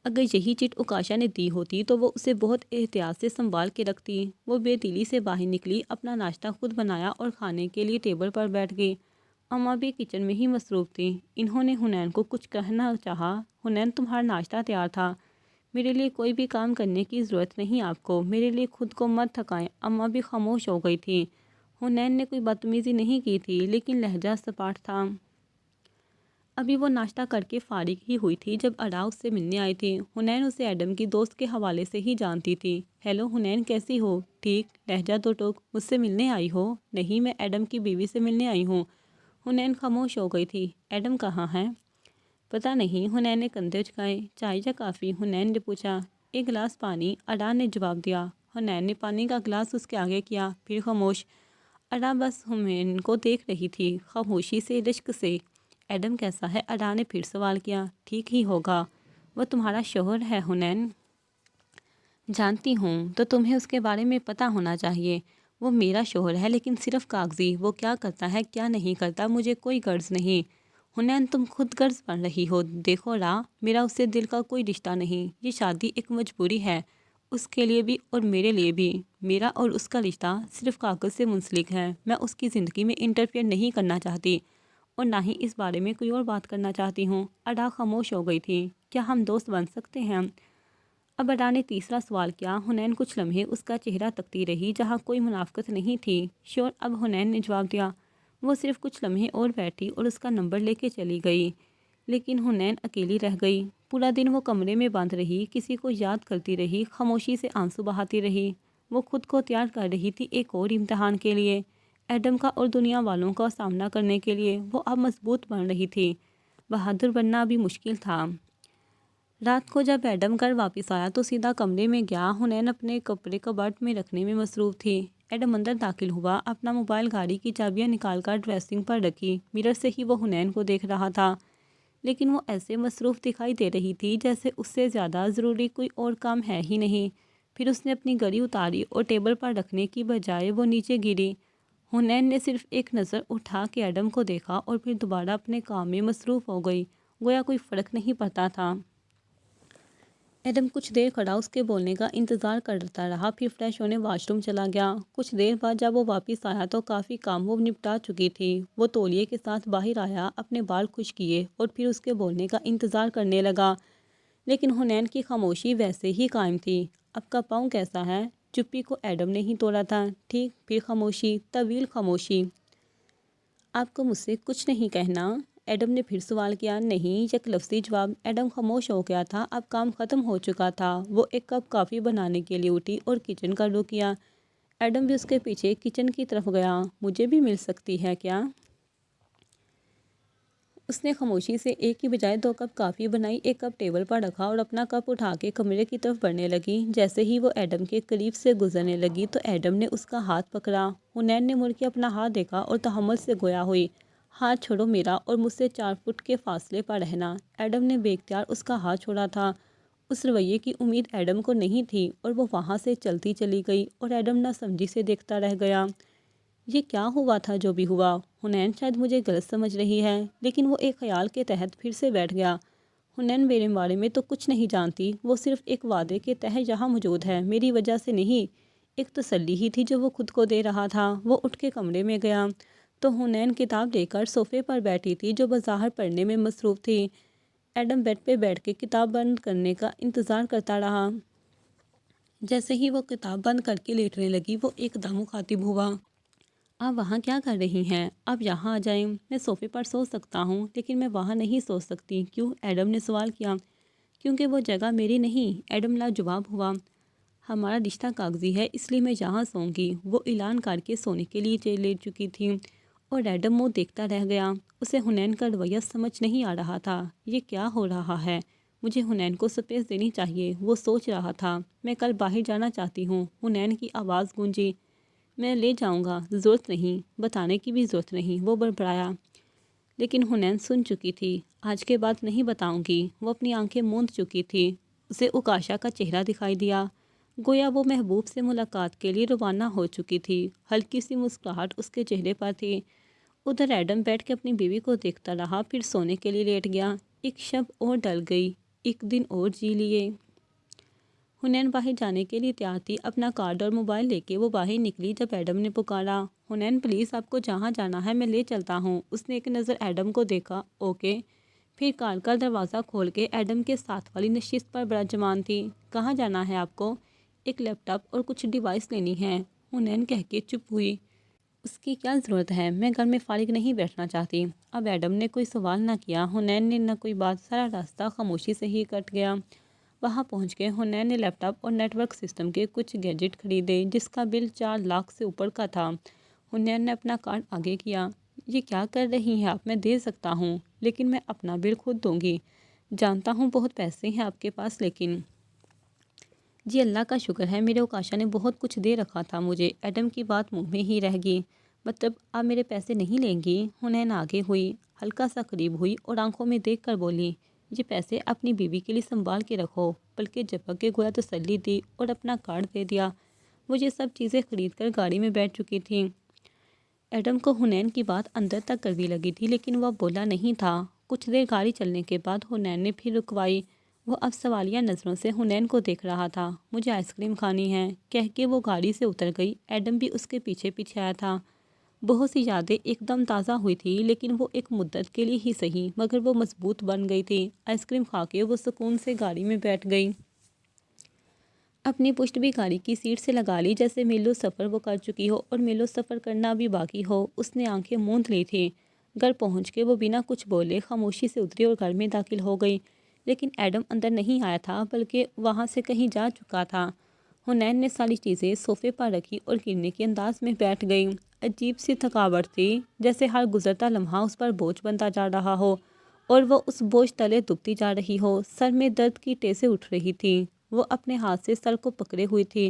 A: اگر یہی چٹ اکاشا نے دی ہوتی تو وہ اسے بہت احتیاط سے سنبھال کے رکھتی۔ وہ بے دلی سے باہر نکلی، اپنا ناشتہ خود بنایا اور کھانے کے لیے ٹیبل پر بیٹھ گئی۔ اماں بھی کچن میں ہی مصروف تھیں۔ انہوں نے حنین کو کچھ کہنا چاہا۔ حنین تمہارا ناشتہ تیار تھا، میرے لیے کوئی بھی کام کرنے کی ضرورت نہیں آپ کو، میرے لیے خود کو مت تھکائیں۔ اماں بھی خاموش ہو گئی تھی۔ حنین نے کوئی بدتمیزی نہیں کی تھی لیکن لہجہ سپاٹ تھا۔ ابھی وہ ناشتہ کر کے فارغ ہی ہوئی تھی جب اڈا اس سے ملنے آئی تھی۔ حنین اسے ایڈم کی دوست کے حوالے سے ہی جانتی تھی۔ ہیلو حنین، کیسی ہو؟ ٹھیک، لہجہ دو ٹوک۔ مجھ سے ملنے آئی ہو؟ نہیں، میں ایڈم کی بیوی سے ملنے آئی ہوں۔ حنین خاموش ہو گئی تھی۔ ایڈم کہاں ہے؟ پتہ نہیں، حنین نے کندھے جھکائے۔ چائے یا کافی؟ حنین نے پوچھا۔ ایک گلاس پانی، اڈا نے جواب دیا۔ حنین نے پانی کا گلاس اس کے آگے کیا، پھر خاموش۔ اڈا بس حنین کو دیکھ رہی تھی، خاموشی سے، رشک سے۔ ایڈم کیسا ہے؟ اڈا نے پھر سوال کیا۔ ٹھیک ہی ہوگا، وہ تمہارا شوہر ہے حنین۔ جانتی ہوں، تو تمہیں اس کے بارے میں پتہ ہونا چاہیے۔ وہ میرا شوہر ہے لیکن صرف کاغذی، وہ کیا کرتا ہے کیا نہیں کرتا مجھے کوئی غرض نہیں۔ حنین تم خود غرض بن رہی ہو۔ دیکھو را، میرا اس سے دل کا کوئی رشتہ نہیں، یہ شادی ایک مجبوری ہے، اس کے لیے بھی اور میرے لیے بھی۔ میرا اور اس کا رشتہ صرف کاغذ سے منسلک ہے، میں اس کی زندگی میں انٹرفیئر نہیں کرنا چاہتی اور نہ ہی اس بارے میں کوئی اور بات کرنا چاہتی ہوں۔ اڈا خاموش ہو گئی تھی۔ کیا ہم دوست بن سکتے ہیں؟ اب اڈا نے تیسرا سوال کیا۔ حنین کچھ لمحے اس کا چہرہ تکتی رہی جہاں کوئی منافقت نہیں تھی۔ شور، اب حنین نے جواب دیا۔ وہ صرف کچھ لمحے اور بیٹھی اور اس کا نمبر لے کے چلی گئی، لیکن حنین اکیلی رہ گئی۔ پورا دن وہ کمرے میں بند رہی، کسی کو یاد کرتی رہی، خاموشی سے آنسو بہاتی رہی۔ وہ خود کو تیار کر رہی تھی ایک اور امتحان کے لیے، ایڈم کا اور دنیا والوں کا سامنا کرنے کے لیے۔ وہ اب مضبوط بن رہی تھی، بہادر بننا بھی مشکل تھا۔ رات کو جب ایڈم گھر واپس آیا تو سیدھا کمرے میں گیا۔ حنین اپنے کپڑے کبرٹ میں رکھنے میں مصروف تھی۔ ایڈم اندر داخل ہوا، اپنا موبائل گاڑی کی چابیاں نکال کر ڈریسنگ پر رکھی۔ مرر سے ہی وہ حنین کو دیکھ رہا تھا، لیکن وہ ایسے مصروف دکھائی دے رہی تھی جیسے اس سے زیادہ ضروری کوئی اور کام ہے ہی نہیں۔ پھر اس نے اپنی گھڑی اتاری اور ٹیبل پر رکھنے کی بجائے وہ نیچے گری۔ حنین نے صرف ایک نظر اٹھا کے ایڈم کو دیکھا اور پھر دوبارہ اپنے کام میں مصروف ہو گئی، گویا کوئی فرق نہیں پڑتا تھا۔ ایڈم کچھ دیر کھڑا اس کے بولنے کا انتظار کرتا رہا، پھر فریش ہونے واش روم چلا گیا۔ کچھ دیر بعد جب وہ واپس آیا تو کافی کام وہ نپٹا چکی تھی۔ وہ تولیے کے ساتھ باہر آیا، اپنے بال خشک کیے اور پھر اس کے بولنے کا انتظار کرنے لگا۔ لیکن حنین کی خاموشی ویسے ہی قائم تھی۔ آپ کا پاؤں کیسا ہے؟ چپی کو ایڈم نے ہی توڑا تھا۔ ٹھیک۔ پھر خاموشی، طویل خاموشی۔ آپ کو مجھ سے کچھ نہیں کہنا؟ ایڈم نے پھر سوال کیا۔ نہیں، یک لفظی جواب۔ ایڈم خاموش ہو گیا تھا۔ اب کام ختم ہو چکا تھا۔ وہ ایک کپ کافی بنانے کے لیے اٹھی اور کچن کا رخ کیا۔ ایڈم بھی اس کے پیچھے کچن کی طرف گیا۔ مجھے بھی مل سکتی ہے کیا؟ اس نے خاموشی سے ایک کی بجائے 2 کپ کافی بنائی، ایک کپ ٹیبل پر رکھا اور اپنا کپ اٹھا کے کمرے کی طرف بڑھنے لگی۔ جیسے ہی وہ ایڈم کے قریب سے گزرنے لگی تو ایڈم نے اس کا ہاتھ پکڑا۔ حنین نے مڑ کے اپنا ہاتھ دیکھا اور تحمل سے گویا ہوئی۔ ہاتھ چھوڑو میرا، اور مجھ سے 4 فٹ کے فاصلے پر رہنا۔ ایڈم نے بے اختیار اس کا ہاتھ چھوڑا تھا۔ اس رویے کی امید ایڈم کو نہیں تھی اور وہ وہاں سے چلتی چلی گئی اور ایڈم نہ سمجھی سے دیکھتا رہ گیا۔ یہ کیا ہوا تھا جو بھی ہوا؟ حنین شاید مجھے غلط سمجھ رہی ہے، لیکن وہ ایک خیال کے تحت پھر سے بیٹھ گیا۔ حنین میرے بارے میں تو کچھ نہیں جانتی، وہ صرف ایک وعدے کے تحت یہاں موجود ہے، میری وجہ سے نہیں۔ ایک تسلی ہی تھی جو وہ خود کو دے رہا تھا۔ وہ اٹھ کے کمرے میں گیا تو حنین کتاب لے کر صوفے پر بیٹھی تھی جو بظاہر پڑھنے میں مصروف تھی۔ ایڈم بیڈ پہ بیٹھ کے کتاب بند کرنے کا انتظار کرتا رہا۔ جیسے ہی وہ کتاب بند کر کے لیٹنے لگی وہ ایک دم مخاطب ہوا۔ آپ وہاں کیا کر رہی ہیں؟ آپ یہاں آ جائیں۔ میں صوفے پر سو سکتا ہوں، لیکن میں وہاں نہیں سو سکتی۔ کیوں؟ ایڈم نے سوال کیا۔ کیونکہ وہ جگہ میری نہیں، ایڈم لاجواب ہوا۔ ہمارا رشتہ کاغذی ہے، اس لیے میں یہاں سوں گی۔ وہ اعلان کر کے سونے کے لیے لے چکی تھی اور ایڈم منہ دیکھتا رہ گیا۔ اسے حنین کا رویہ سمجھ نہیں آ رہا تھا۔ یہ کیا ہو رہا ہے؟ مجھے حنین کو سپیس دینی چاہیے، وہ سوچ رہا تھا۔ میں کل باہر جانا چاہتی ہوں، حنین کی آواز گونجی۔ میں لے جاؤں گا۔ ضرورت نہیں، بتانے کی بھی ضرورت نہیں، وہ بڑبڑایا۔ لیکن حنین سن چکی تھی۔ آج کے بعد نہیں بتاؤں گی۔ وہ اپنی آنکھیں موند چکی تھی۔ اسے اوکاشا کا چہرہ دکھائی دیا، گویا وہ محبوب سے ملاقات کے لیے روانہ ہو چکی تھی۔ ہلکی سی مسکراہٹ اس کے چہرے پر تھی۔ ادھر ایڈم بیٹھ کے اپنی بیوی کو دیکھتا رہا، پھر سونے کے لیے لیٹ گیا۔ ایک شب اور ڈل گئی، ایک دن اور جی لیے۔ حنین باہر جانے کے لیے تیار تھی۔ اپنا کارڈ اور موبائل لے کے وہ باہر نکلی جب ایڈم نے پکارا، حنین پلیز، آپ کو جہاں جانا ہے میں لے چلتا ہوں۔ اس نے ایک نظر ایڈم کو دیکھا۔ اوکے۔ پھر کار کا دروازہ کھول کے ایڈم کے ساتھ والی نشست پر براجمان تھی۔ کہاں جانا ہے آپ کو؟ ایک لیپ ٹاپ اور کچھ ڈیوائس لینی ہے، حنین کہہ کے چپ ہوئی۔ اس کی کیا ضرورت ہے؟ میں گھر میں فارغ نہیں بیٹھنا چاہتی۔ اب ایڈم نے کوئی سوال نہ کیا، حنین نے نہ کوئی بات، سارا راستہ خاموشی سے ہی کٹ گیا۔ وہاں پہنچ کے حنین نے لیپ ٹاپ اور نیٹ ورک سسٹم کے کچھ گیجٹ خریدے جس کا بل 4 لاکھ سے اوپر کا تھا۔ حنین نے اپنا کارڈ آگے کیا۔ یہ کیا کر رہی ہیں آپ؟ میں دے سکتا ہوں، لیکن میں اپنا بل خود دوں گی۔ جانتا ہوں بہت پیسے ہیں آپ کے پاس، لیکن جی اللہ کا شکر ہے، میرے اوکاشا نے بہت کچھ دے رکھا تھا مجھے۔ ایڈم کی بات منہ میں ہی رہ گئی۔ مطلب آپ میرے پیسے نہیں لیں گی؟ حنین آگے ہوئی، ہلکا سا قریب ہوئی اور آنکھوں میں دیکھ کر بولی، یہ پیسے اپنی بیوی کے لیے سنبھال کے رکھو۔ بلکہ جھپک کے گویا تسلی دی اور اپنا کارڈ دے دیا۔ وہ یہ سب چیزیں خرید کر گاڑی میں بیٹھ چکی تھیں۔ ایڈم کو حنین کی بات اندر تک کڑوی لگی تھی، لیکن وہ بولا نہیں تھا۔ کچھ دیر گاڑی چلنے کے بعد حنین نے پھر رکوائی۔ وہ اب سوالیہ نظروں سے حنین کو دیکھ رہا تھا۔ مجھے آئس کریم کھانی ہے، کہہ کے وہ گاڑی سے اتر گئی۔ ایڈم بھی اس کے پیچھے پیچھے آیا تھا۔ بہت سی یادیں ایک دم تازہ ہوئی تھی، لیکن وہ ایک مدت کے لیے ہی صحیح مگر وہ مضبوط بن گئی تھی۔ آئس کریم کھا کے وہ سکون سے گاڑی میں بیٹھ گئی۔ اپنی پشت بھی گاڑی کی سیٹ سے لگا لی جیسے میلوں سفر وہ کر چکی ہو اور میلوں سفر کرنا بھی باقی ہو۔ اس نے آنکھیں موند لی تھی۔ گھر پہنچ کے وہ بنا کچھ بولے خاموشی سے اتری اور گھر میں داخل ہو گئی، لیکن ایڈم اندر نہیں آیا تھا بلکہ وہاں سے کہیں جا چکا تھا۔ حنین نے ساری چیزیں صوفے پر رکھی اور گرنے کے انداز میں بیٹھ گئی۔ عجیب سی تھکاوٹ تھی، جیسے ہر گزرتا لمحہ اس پر بوجھ بنتا جا رہا ہو اور وہ اس بوجھ تلے دبتی جا رہی ہو۔ سر میں درد کی ٹیسیں اٹھ رہی تھیں۔ وہ اپنے ہاتھ سے سر کو پکڑے ہوئی تھی،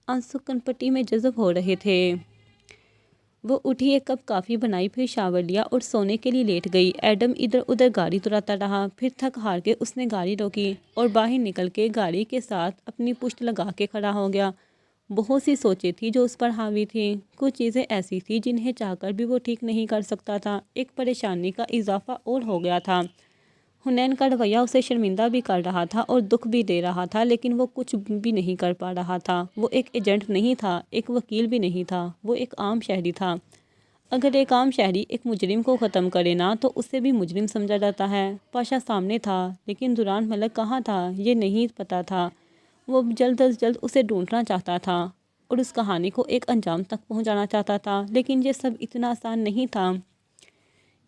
A: آنسو کنپٹی میں جذب ہو رہے تھے۔ وہ اٹھی، ایک کپ کافی بنائی، پھر شاور لیا اور سونے کے لیے لیٹ گئی۔ ایڈم ادھر ادھر گاڑی دوڑاتا رہا، پھر تھک ہار کے اس نے گاڑی روکی اور باہر نکل کے گاڑی کے ساتھ اپنی پشت لگا کے کھڑا ہو گیا۔ بہت سی سوچیں تھیں جو اس پر حاوی تھیں۔ کچھ چیزیں ایسی تھیں جنہیں چاہ کر بھی وہ ٹھیک نہیں کر سکتا تھا۔ ایک پریشانی کا اضافہ اور ہو گیا تھا۔ حنین کا رویہ اسے شرمندہ بھی کر رہا تھا اور دکھ بھی دے رہا تھا، لیکن وہ کچھ بھی نہیں کر پا رہا تھا۔ وہ ایک ایجنٹ نہیں تھا، ایک وکیل بھی نہیں تھا، وہ ایک عام شہری تھا۔ اگر ایک عام شہری ایک مجرم کو ختم کرے نا تو اسے بھی مجرم سمجھا جاتا ہے۔ پاشا سامنے تھا لیکن دوران ملک کہاں تھا یہ نہیں پتا تھا۔ وہ جلد از جلد اسے ڈھونڈنا چاہتا تھا اور اس کہانی کو ایک انجام تک پہنچانا چاہتا تھا، لیکن یہ سب اتنا آسان نہیں تھا۔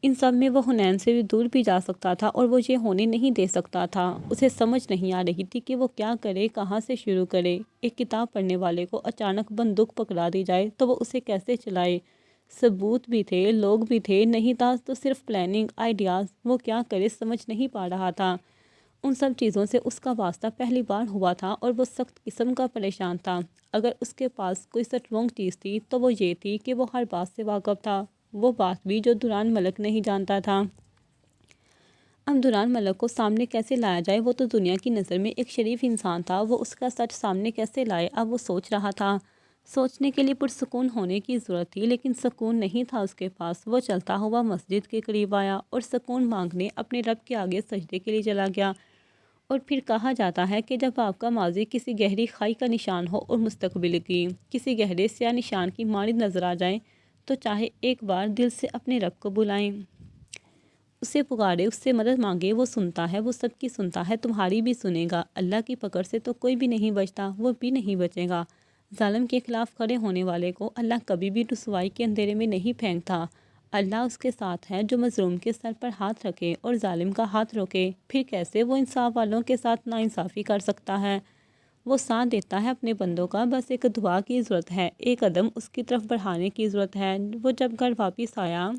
A: ان سب میں وہ حنین سے بھی دور بھی جا سکتا تھا اور وہ یہ ہونے نہیں دے سکتا تھا۔ اسے سمجھ نہیں آ رہی تھی کہ وہ کیا کرے، کہاں سے شروع کرے۔ ایک کتاب پڑھنے والے کو اچانک بندوق پکڑا دی جائے تو وہ اسے کیسے چلائے؟ ثبوت بھی تھے، لوگ بھی تھے، نہیں تھا تو صرف پلاننگ، آئیڈیاز۔ وہ کیا کرے سمجھ نہیں پا رہا تھا۔ ان سب چیزوں سے اس کا واسطہ پہلی بار ہوا تھا اور وہ سخت قسم کا پریشان تھا۔ اگر اس کے پاس کوئی اسٹرانگ چیز تھی تو وہ یہ تھی کہ وہ ہر بات سے واقف تھا، وہ بات بھی جو دوران ملک نہیں جانتا تھا۔ اب دوران ملک کو سامنے کیسے لایا جائے؟ وہ تو دنیا کی نظر میں ایک شریف انسان تھا، وہ اس کا سچ سامنے کیسے لائے؟ اب وہ سوچ رہا تھا۔ سوچنے کے لیے پرسکون ہونے کی ضرورت تھی، لیکن سکون نہیں تھا اس کے پاس۔ وہ چلتا ہوا مسجد کے قریب آیا اور سکون مانگنے اپنے رب کے آگے سجدے کے لیے چلا گیا۔ اور پھر کہا جاتا ہے کہ جب آپ کا ماضی کسی گہری کھائی کا نشان ہو اور مستقبل کی کسی گہرے سیاہ نشان کی مانند نظر آ جائے تو چاہے ایک بار دل سے اپنے رب کو بلائیں، اسے پکارے، اس سے مدد مانگے۔ وہ سنتا ہے، وہ سب کی سنتا ہے، تمہاری بھی سنے گا۔ اللہ کی پکڑ سے تو کوئی بھی نہیں بچتا، وہ بھی نہیں بچے گا۔ ظالم کے خلاف کھڑے ہونے والے کو اللہ کبھی بھی رسوائی کے اندھیرے میں نہیں پھینکتا۔ اللہ اس کے ساتھ ہے جو مظلوم کے سر پر ہاتھ رکھے اور ظالم کا ہاتھ روکے۔ پھر کیسے وہ انصاف والوں کے ساتھ ناانصافی کر سکتا ہے؟ وہ ساتھ دیتا ہے اپنے بندوں کا، بس ایک دعا کی ضرورت ہے، ایک قدم اس کی طرف بڑھانے کی ضرورت ہے۔ وہ جب گھر واپس آیا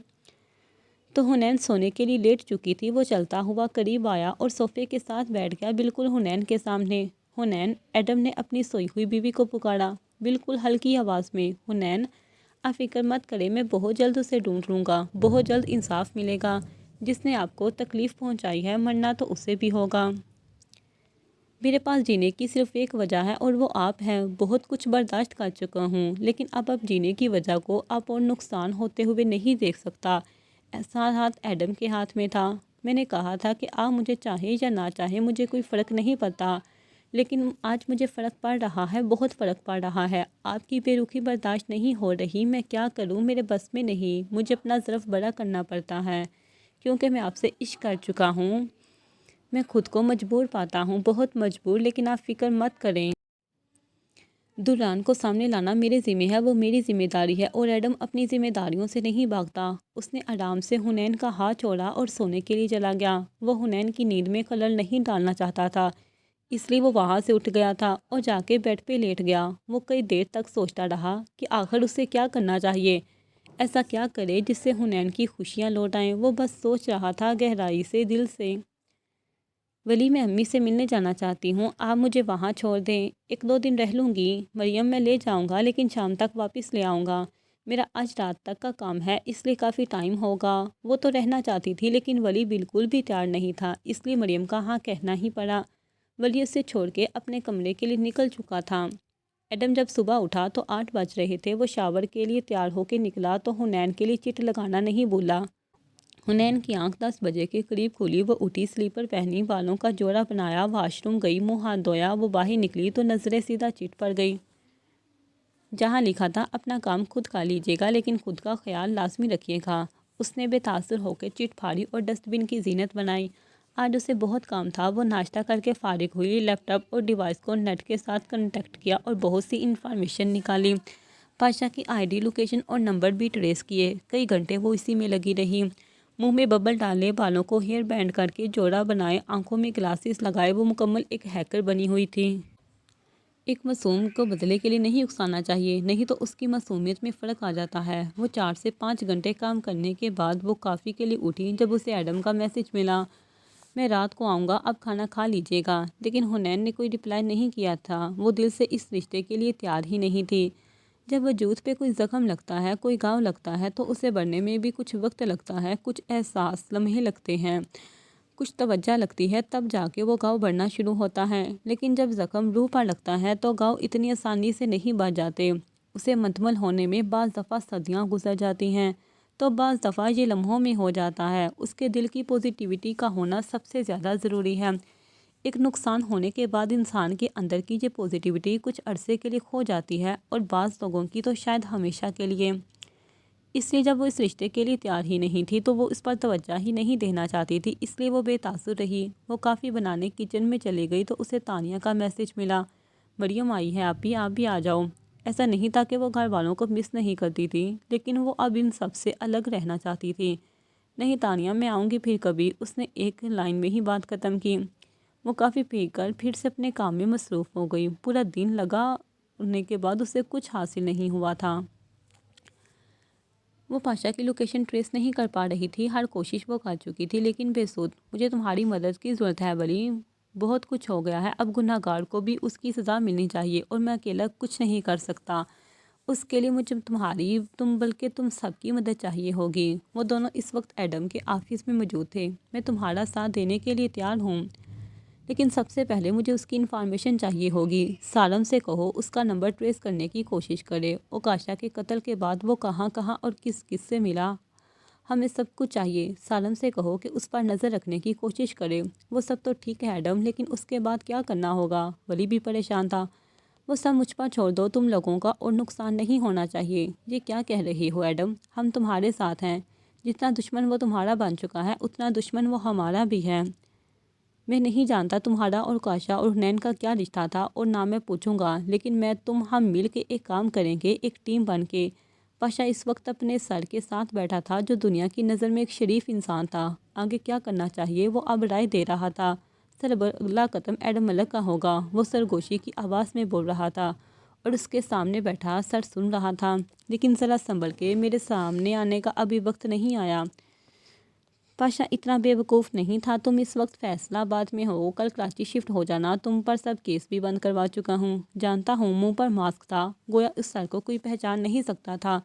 A: تو حنین سونے کے لیے لیٹ چکی تھی۔ وہ چلتا ہوا قریب آیا اور صوفے کے ساتھ بیٹھ گیا، بالکل حنین کے سامنے۔ حنین، ایڈم نے اپنی سوئی ہوئی بیوی کو پکارا، بالکل ہلکی آواز میں۔ حنین، آپ فکر مت کریں، میں بہت جلد اسے ڈھونڈ لوں گا، بہت جلد انصاف ملے گا۔ جس نے آپ کو تکلیف پہنچائی ہے مرنا تو اسے بھی ہوگا۔ میرے پاس جینے کی صرف ایک وجہ ہے اور وہ آپ ہیں۔ بہت کچھ برداشت کر چکا ہوں، لیکن اب جینے کی وجہ کو آپ اور نقصان ہوتے ہوئے نہیں دیکھ سکتا۔ ایسا ہاتھ ایڈم کے ہاتھ میں تھا۔ میں نے کہا تھا کہ آپ مجھے چاہے یا نہ چاہے مجھے کوئی فرق نہیں پڑتا، لیکن آج مجھے فرق پڑ رہا ہے، بہت فرق پڑ رہا ہے۔ آپ کی بے رخی برداشت نہیں ہو رہی، میں کیا کروں، میرے بس میں نہیں۔ مجھے اپنا ظرف بڑا کرنا پڑتا ہے کیونکہ میں آپ سے عشق کر چکا ہوں۔ میں خود کو مجبور پاتا ہوں، بہت مجبور، لیکن آپ فکر مت کریں۔ دوران کو سامنے لانا میرے ذمہ ہے، وہ میری ذمہ داری ہے۔ اور ایڈم اپنی ذمہ داریوں سے نہیں بھاگتا۔ اس نے آرام سے حنین کا ہاتھ چھوڑا اور سونے کے لیے چلا گیا۔ وہ حنین کی نیند میں خلل نہیں ڈالنا چاہتا تھا، اس لیے وہ وہاں سے اٹھ گیا تھا اور جا کے بیڈ پہ لیٹ گیا۔ وہ کئی دیر تک سوچتا رہا کہ آخر اسے کیا کرنا چاہیے، ایسا کیا کرے جس سے حنین کی خوشیاں لوٹ آئیں۔ وہ بس سوچ رہا تھا گہرائی سے، دل سے۔ ولی، میں امی سے ملنے جانا چاہتی ہوں، آپ مجھے وہاں چھوڑ دیں، 1-2 دن رہ لوں گی۔ مریم، میں لے جاؤں گا لیکن شام تک واپس لے آؤں گا، میرا آج رات تک کا کام ہے، اس لیے کافی ٹائم ہوگا۔ وہ تو رہنا چاہتی تھی لیکن ولی بالکل بھی تیار نہیں تھا، اس لیے مریم کا ہاں کہنا ہی پڑا۔ ولی اسے چھوڑ کے اپنے کمرے کے لیے نکل چکا تھا۔ ایڈم جب صبح اٹھا تو 8 بج رہے تھے۔ وہ شاور کے لیے تیار ہو کے نکلا تو حنین کے لیے چٹ لگانا نہیں بھولا۔ حنین کی آنکھ 10 بجے کے قریب کھلی۔ وہ اٹھی، سلیپر پہنی، بالوں کا جوڑا بنایا، واش روم گئی، منہ ہاتھ دھویا۔ وہ باہر نکلی تو نظریں سیدھا چٹ پر گئی جہاں لکھا تھا اپنا کام خود کر لیجیے گا لیکن خود کا خیال لازمی رکھیے گا۔ اس نے بے تاثر ہو کے چٹ پھاڑی اور ڈسٹ بن کی زینت بنائی۔ آج اسے بہت کام تھا۔ وہ ناشتہ کر کے فارغ ہوئی، لیپ ٹاپ اور ڈیوائس کو نیٹ کے ساتھ کنیکٹ کیا اور بہت سی انفارمیشن نکالی۔ پاشا کی آئی ڈی، لوکیشن اور نمبر بھی ٹریس کیے۔ کئی گھنٹے وہ اسی میں لگی رہی۔ منہ میں ببل ڈالے، بالوں کو ہیئر بینڈ کر کے جوڑا بنائے، آنکھوں میں گلاسز لگائے، وہ مکمل ایک ہیکر بنی ہوئی تھی۔ ایک معصوم کو بدلے کے لیے نہیں اکسانا چاہیے، نہیں تو اس کی معصومیت میں فرق آ جاتا ہے۔ وہ 4 سے 5 گھنٹے کام کرنے کے بعد وہ کافی کے لیے اٹھی جب اسے ایڈم کا میسج ملا، میں رات کو آؤں گا، اب کھانا کھا لیجیے گا۔ لیکن حنین نے کوئی رپلائی نہیں کیا تھا۔ وہ دل سے اس رشتے کے لیے تیار ہی نہیں تھی۔ جب وجود پہ کوئی زخم لگتا ہے، کوئی گھاؤ لگتا ہے تو اسے بڑھنے میں بھی کچھ وقت لگتا ہے، کچھ احساس، لمحے لگتے ہیں، کچھ توجہ لگتی ہے، تب جا کے وہ گھاؤ بڑھنا شروع ہوتا ہے۔ لیکن جب زخم روح پر لگتا ہے تو گھاؤ اتنی آسانی سے نہیں بڑھ جاتے۔ اسے مکمل ہونے میں بعض دفعہ صدیاں گزر جاتی ہیں تو بعض دفعہ یہ لمحوں میں ہو جاتا ہے۔ اس کے دل کی پوزیٹیوٹی کا ہونا سب سے زیادہ ضروری ہے۔ ایک نقصان ہونے کے بعد انسان کے اندر کی یہ پوزیٹیوٹی کچھ عرصے کے لیے کھو جاتی ہے اور بعض لوگوں کی تو شاید ہمیشہ کے لیے۔ اس لیے جب وہ اس رشتے کے لیے تیار ہی نہیں تھی تو وہ اس پر توجہ ہی نہیں دینا چاہتی تھی، اس لیے وہ بے تاثر رہی۔ وہ کافی بنانے کچن میں چلی گئی تو اسے تانیہ کا میسج ملا، مریم آئی ہے آپ بھی آ جاؤ۔ ایسا نہیں تھا کہ وہ گھر والوں کو مس نہیں کرتی تھی، لیکن وہ اب ان سب سے الگ رہنا چاہتی تھی۔ نہیں تانیہ، میں آؤں گی پھر کبھی، اس نے ایک لائن میں ہی بات ختم کی۔ وہ کافی پی کر پھر سے اپنے کام میں مصروف ہو گئی۔ پورا دن لگانے کے بعد اسے کچھ حاصل نہیں ہوا تھا۔ وہ پاشا کی لوکیشن ٹریس نہیں کر پا رہی تھی، ہر کوشش وہ کر چکی تھی لیکن بے سود۔ مجھے تمہاری مدد کی ضرورت ہے ولی، بہت کچھ ہو گیا ہے، اب گناہ گار کو بھی اس کی سزا ملنی چاہیے اور میں اکیلا کچھ نہیں کر سکتا۔ اس کے لیے مجھے بلکہ تم سب کی مدد چاہیے ہوگی۔ وہ دونوں اس وقت ایڈم کے آفس میں موجود تھے۔ میں تمہارا ساتھ دینے کے لیے تیار ہوں، لیکن سب سے پہلے مجھے اس کی انفارمیشن چاہیے ہوگی۔ سالم سے کہو اس کا نمبر ٹریس کرنے کی کوشش کرے۔ اوکاشا کے قتل کے بعد وہ کہاں اور کس سے ملا، ہمیں سب کچھ چاہیے۔ سالم سے کہو کہ اس پر نظر رکھنے کی کوشش کرے۔ وہ سب تو ٹھیک ہے ایڈم، لیکن اس کے بعد کیا کرنا ہوگا؟ ولی بھی پریشان تھا۔ وہ سب مجھ پر چھوڑ دو، تم لوگوں کا اور نقصان نہیں ہونا چاہیے۔ یہ کیا کہہ رہی ہو ایڈم؟ ہم تمہارے ساتھ ہیں۔ جتنا دشمن وہ تمہارا بن چکا ہے اتنا دشمن وہ ہمارا بھی ہے۔ میں نہیں جانتا تمہارا اور کاشا اور حنین کا کیا رشتہ تھا اور نہ میں پوچھوں گا، لیکن ہم مل کے ایک کام کریں گے، ایک ٹیم بن کے۔ پاشا اس وقت اپنے سر کے ساتھ بیٹھا تھا جو دنیا کی نظر میں ایک شریف انسان تھا۔ آگے کیا کرنا چاہیے وہ اب رائے دے رہا تھا۔ سر اگلا قدم ایڈم ملک کا ہوگا، وہ سرگوشی کی آواز میں بول رہا تھا اور اس کے سامنے بیٹھا سر سن رہا تھا۔ لیکن ذرا سنبھل کے، میرے سامنے آنے کا ابھی وقت نہیں آیا۔ پاشا اتنا بے وقوف نہیں تھا، تم اس وقت فیصلہ آباد میں ہو، کل کراچی شفٹ ہو جانا، تم پر سب کیس بھی بند کروا چکا ہوں۔ جانتا ہوں، منہ پر ماسک تھا، گویا اس سر کو کوئی پہچان نہیں سکتا تھا۔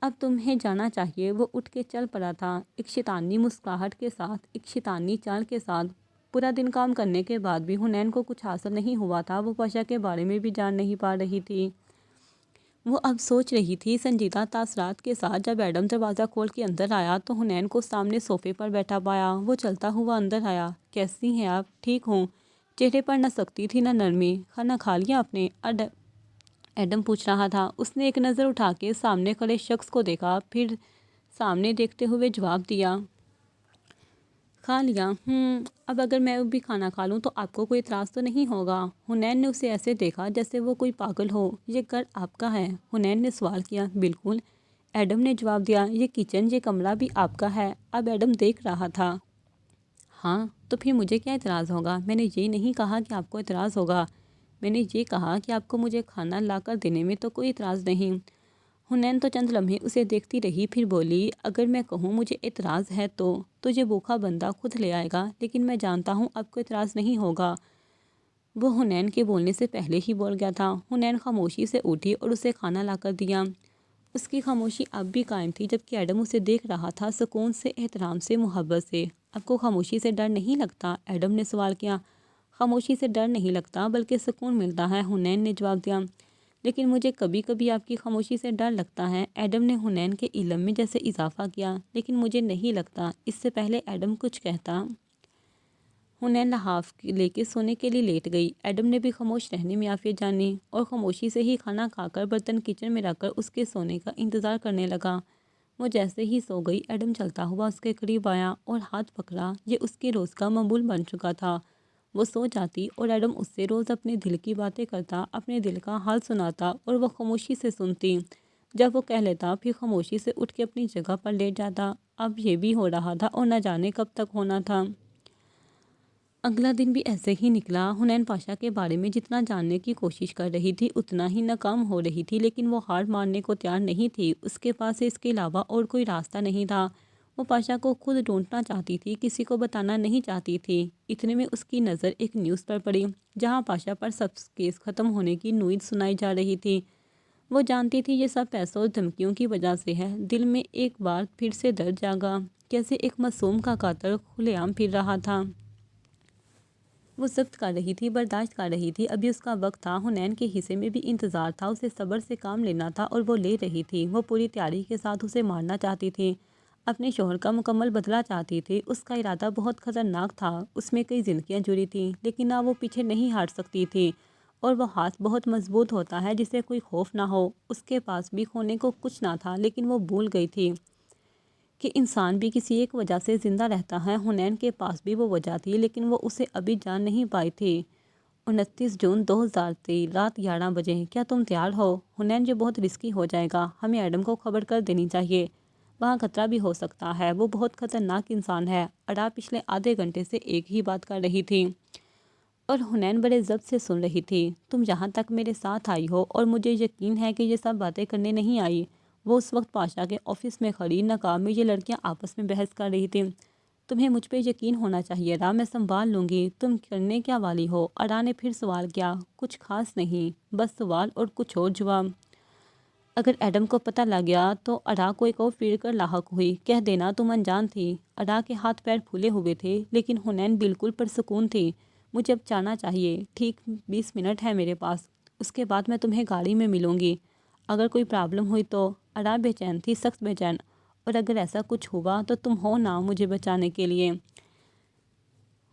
A: اب تمہیں جانا چاہیے۔ وہ اٹھ کے چل پڑا تھا، ایک شیطانی مسکراہٹ کے ساتھ، ایک شیطانی چال کے ساتھ۔ پورا دن کام کرنے کے بعد بھی حنین کو کچھ حاصل نہیں ہوا تھا۔ وہ پاشا کے بارے میں بھی جان نہیں پا رہی تھی۔ وہ اب سوچ رہی تھی سنجیدہ تاثرات کے ساتھ۔ جب ایڈم دروازہ کھول کے اندر آیا تو حنین کو سامنے صوفے پر بیٹھا پایا۔ وہ چلتا ہوا اندر آیا۔ کیسی ہیں آپ؟ ٹھیک ہوں۔ چہرے پر نہ سختی تھی نہ نرمی۔ کھانا کھا لیا آپ نے؟ ایڈم پوچھ رہا تھا۔ اس نے ایک نظر اٹھا کے سامنے کھڑے شخص کو دیکھا، پھر سامنے دیکھتے ہوئے جواب دیا، کھا لیا۔ اب اگر میں بھی کھانا کھا لوں تو آپ کو کوئی اعتراض تو نہیں ہوگا؟ حنین نے اسے ایسے دیکھا جیسے وہ کوئی پاگل ہو۔ یہ گھر آپ کا ہے؟ حنین نے سوال کیا۔ بالکل، ایڈم نے جواب دیا۔ یہ کچن، یہ کمرہ بھی آپ کا ہے؟ اب ایڈم دیکھ رہا تھا۔ ہاں، تو پھر مجھے کیا اعتراض ہوگا؟ میں نے یہ نہیں کہا کہ آپ کو اعتراض ہوگا، میں نے یہ کہا کہ آپ کو مجھے کھانا لا کر دینے میں تو کوئی اعتراض نہیں۔ حنین تو چند لمحے اسے دیکھتی رہی، پھر بولی، اگر میں کہوں مجھے اعتراض ہے تو یہ بھوکا بندہ خود لے آئے گا، لیکن میں جانتا ہوں آپ کو اعتراض نہیں ہوگا۔ وہ حنین کے بولنے سے پہلے ہی بول گیا تھا۔ حنین خاموشی سے اٹھی اور اسے کھانا لا کر دیا۔ اس کی خاموشی اب بھی قائم تھی جبکہ ایڈم اسے دیکھ رہا تھا، سکون سے، احترام سے، محبت سے۔ آپ کو خاموشی سے ڈر نہیں لگتا؟ ایڈم نے سوال کیا۔ خاموشی سے ڈر نہیں لگتا بلکہ سکون ملتا ہے، حنین نے جواب دیا۔ لیکن مجھے کبھی کبھی آپ کی خاموشی سے ڈر لگتا ہے، ایڈم نے حنین کے علم میں جیسے اضافہ کیا۔ لیکن مجھے نہیں لگتا۔ اس سے پہلے ایڈم کچھ کہتا، حنین لحاف لے کے سونے کے لیے لیٹ گئی۔ ایڈم نے بھی خاموش رہنے میں عافیت جانی اور خاموشی سے ہی کھانا کھا کر برتن کچن میں رکھ کر اس کے سونے کا انتظار کرنے لگا۔ وہ جیسے ہی سو گئی، ایڈم چلتا ہوا اس کے قریب آیا اور ہاتھ پکڑا۔ یہ اس کے روز کا معمول بن چکا تھا۔ وہ سو جاتی اور ایڈم اس سے روز اپنے دل کی باتیں کرتا، اپنے دل کا حال سناتا اور وہ خاموشی سے سنتی۔ جب وہ کہہ لیتا پھر خاموشی سے اٹھ کے اپنی جگہ پر لیٹ جاتا۔ اب یہ بھی ہو رہا تھا اور نہ جانے کب تک ہونا تھا۔ اگلا دن بھی ایسے ہی نکلا۔ حنین پاشا کے بارے میں جتنا جاننے کی کوشش کر رہی تھی اتنا ہی ناکام ہو رہی تھی، لیکن وہ ہار ماننے کو تیار نہیں تھی۔ اس کے پاس اس کے علاوہ اور کوئی راستہ نہیں تھا۔ وہ پاشا کو خود ڈھونڈنا چاہتی تھی، کسی کو بتانا نہیں چاہتی تھی۔ اتنے میں اس کی نظر ایک نیوز پر پڑی جہاں پاشا پر سب کیس ختم ہونے کی نوید سنائی جا رہی تھی۔ وہ جانتی تھی یہ سب پیسوں اور دھمکیوں کی وجہ سے ہے۔ دل میں ایک بار پھر سے درد جاگا، کیسے ایک معصوم کا قاتل کھلے عام پھر رہا تھا۔ وہ ضبط کر رہی تھی، برداشت کر رہی تھی، ابھی اس کا وقت تھا۔ حنین کے حصے میں بھی انتظار تھا، اسے صبر سے کام لینا تھا اور وہ لے رہی تھی۔ وہ پوری تیاری کے ساتھ اسے مارنا چاہتی تھی، اپنے شوہر کا مکمل بدلہ چاہتی تھی۔ اس کا ارادہ بہت خطرناک تھا، اس میں کئی زندگیاں جڑی تھیں، لیکن اب وہ پیچھے نہیں ہٹ سکتی تھی اور وہ ہاتھ بہت مضبوط ہوتا ہے جسے کوئی خوف نہ ہو۔ اس کے پاس بھی کھونے کو کچھ نہ تھا، لیکن وہ بھول گئی تھی کہ انسان بھی کسی ایک وجہ سے زندہ رہتا ہے۔ حنین کے پاس بھی وہ وجہ تھی، لیکن وہ اسے ابھی جان نہیں پائی تھی۔ 29 جون 2023 رات 11 بجے۔ کیا تم تیار ہو؟ حنین، یہ بہت رسکی ہو جائے گا، ہمیں ایڈم کو خبر کر دینی چاہیے، وہاں خطرہ بھی ہو سکتا ہے، وہ بہت خطرناک انسان ہے۔ اڈا پچھلے آدھے گھنٹے سے ایک ہی بات کر رہی تھی اور حنین بڑے ضبط سے سن رہی تھی۔ تم جہاں تک میرے ساتھ آئی ہو، اور مجھے یقین ہے کہ یہ سب باتیں کرنے نہیں آئی۔ وہ اس وقت پاشا کے آفس میں کھڑی نقاب میں یہ لڑکیاں آپس میں بحث کر رہی تھیں۔ تمہیں مجھ پہ یقین ہونا چاہیے اڈا، میں سنبھال لوں گی، تم کرنے کیا والی ہو؟ اڈا نے پھر سوال کیا۔ کچھ خاص نہیں، بس سوال اور کچھ اور جواب۔ اگر ایڈم کو پتہ لگ گیا تو اڈا کو ایک اور پھر کر لاحق ہوئی۔ کہہ دینا تم انجان تھی۔ اڈا کے ہاتھ پیر پھولے ہوئے تھے، لیکن حنین بالکل پرسکون تھی۔ مجھے اب جانا چاہیے، ٹھیک 20 منٹ ہے میرے پاس، اس کے بعد میں تمہیں گاڑی میں ملوں گی، اگر کوئی پرابلم ہوئی تو۔ اڈا بے چین تھی، سخت بے چین، اور اگر ایسا کچھ ہوا تو تم ہو نا مجھے بچانے کے لیے۔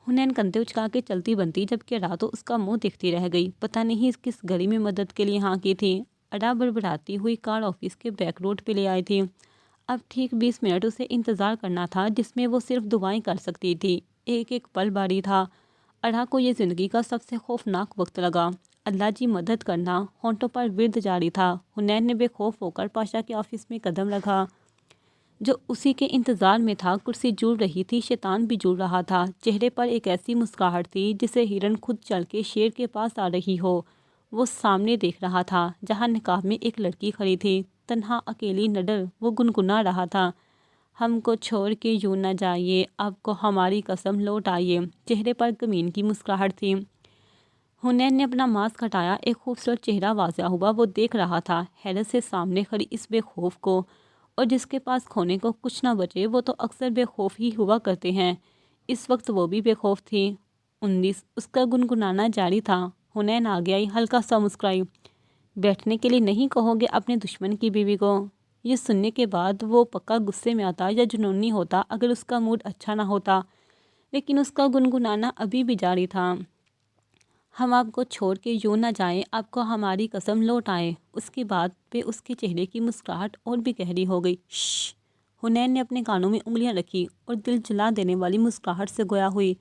A: حنین کندھے اچکا کے چلتی بنتی، جبکہ اڈا تو اس کا منہ دیکھتی رہ گئی۔ پتہ نہیں کس گھڑی میں مدد کے لیے ہاں کی تھی۔ اڈا بڑبڑاتی ہوئی کار آفس کے بیک روڈ پہ لے آئی تھی۔ اب ٹھیک 20 منٹ اسے انتظار کرنا تھا، جس میں وہ صرف دعائیں کر سکتی تھی۔ ایک ایک پل باری تھا۔ اڈا کو یہ زندگی کا سب سے خوفناک وقت لگا۔ اللہ جی مدد کرنا ہونٹوں پر ورد جاری تھا۔ حنین نے بے خوف ہو کر پاشا کے آفس میں قدم رکھا، جو اسی کے انتظار میں تھا۔ کرسی جڑ رہی تھی، شیطان بھی جڑ رہا تھا۔ چہرے پر ایک ایسی مسکراہٹ تھی جسے ہرن خود چل کے شیر کے پاس آ رہی ہو۔ وہ سامنے دیکھ رہا تھا، جہاں نقاب میں ایک لڑکی کھڑی تھی، تنہا اکیلی نڈر۔ وہ گنگنا رہا تھا، ہم کو چھوڑ کے یوں نہ جائیے، آپ کو ہماری قسم لوٹ آئیے۔ چہرے پر غمگین کی مسکراہٹ تھی۔ حنین نے اپنا ماسک ہٹایا، ایک خوبصورت چہرہ واضح ہوا۔ وہ دیکھ رہا تھا حیرت سے سامنے کھڑی اس بے خوف کو، اور جس کے پاس کھونے کو کچھ نہ بچے وہ تو اکثر بے خوف ہی ہوا کرتے ہیں۔ اس وقت وہ بھی بے خوف تھی۔ 19 اس کا گنگنانا جاری تھا۔ حنین آگے آئی، ہلکا سا مسکرائی۔ بیٹھنے کے لیے نہیں کہو گے اپنے دشمن کی بیوی کو؟ یہ سننے کے بعد وہ پکا غصے میں آتا یا جنونی ہوتا اگر اس کا موڈ اچھا نہ ہوتا، لیکن اس کا گنگنانا ابھی بھی جاری تھا۔ ہم آپ کو چھوڑ کے یوں نہ جائیں، آپ کو ہماری قسم لوٹ آئیں۔ اس کی بات پہ اس کے چہرے کی مسکراہٹ اور بھی گہری ہو گئی۔ شش! حنین نے اپنے کانوں میں انگلیاں رکھی اور دل جلا دینے والی مسکراہٹ سے گویا ہوئی،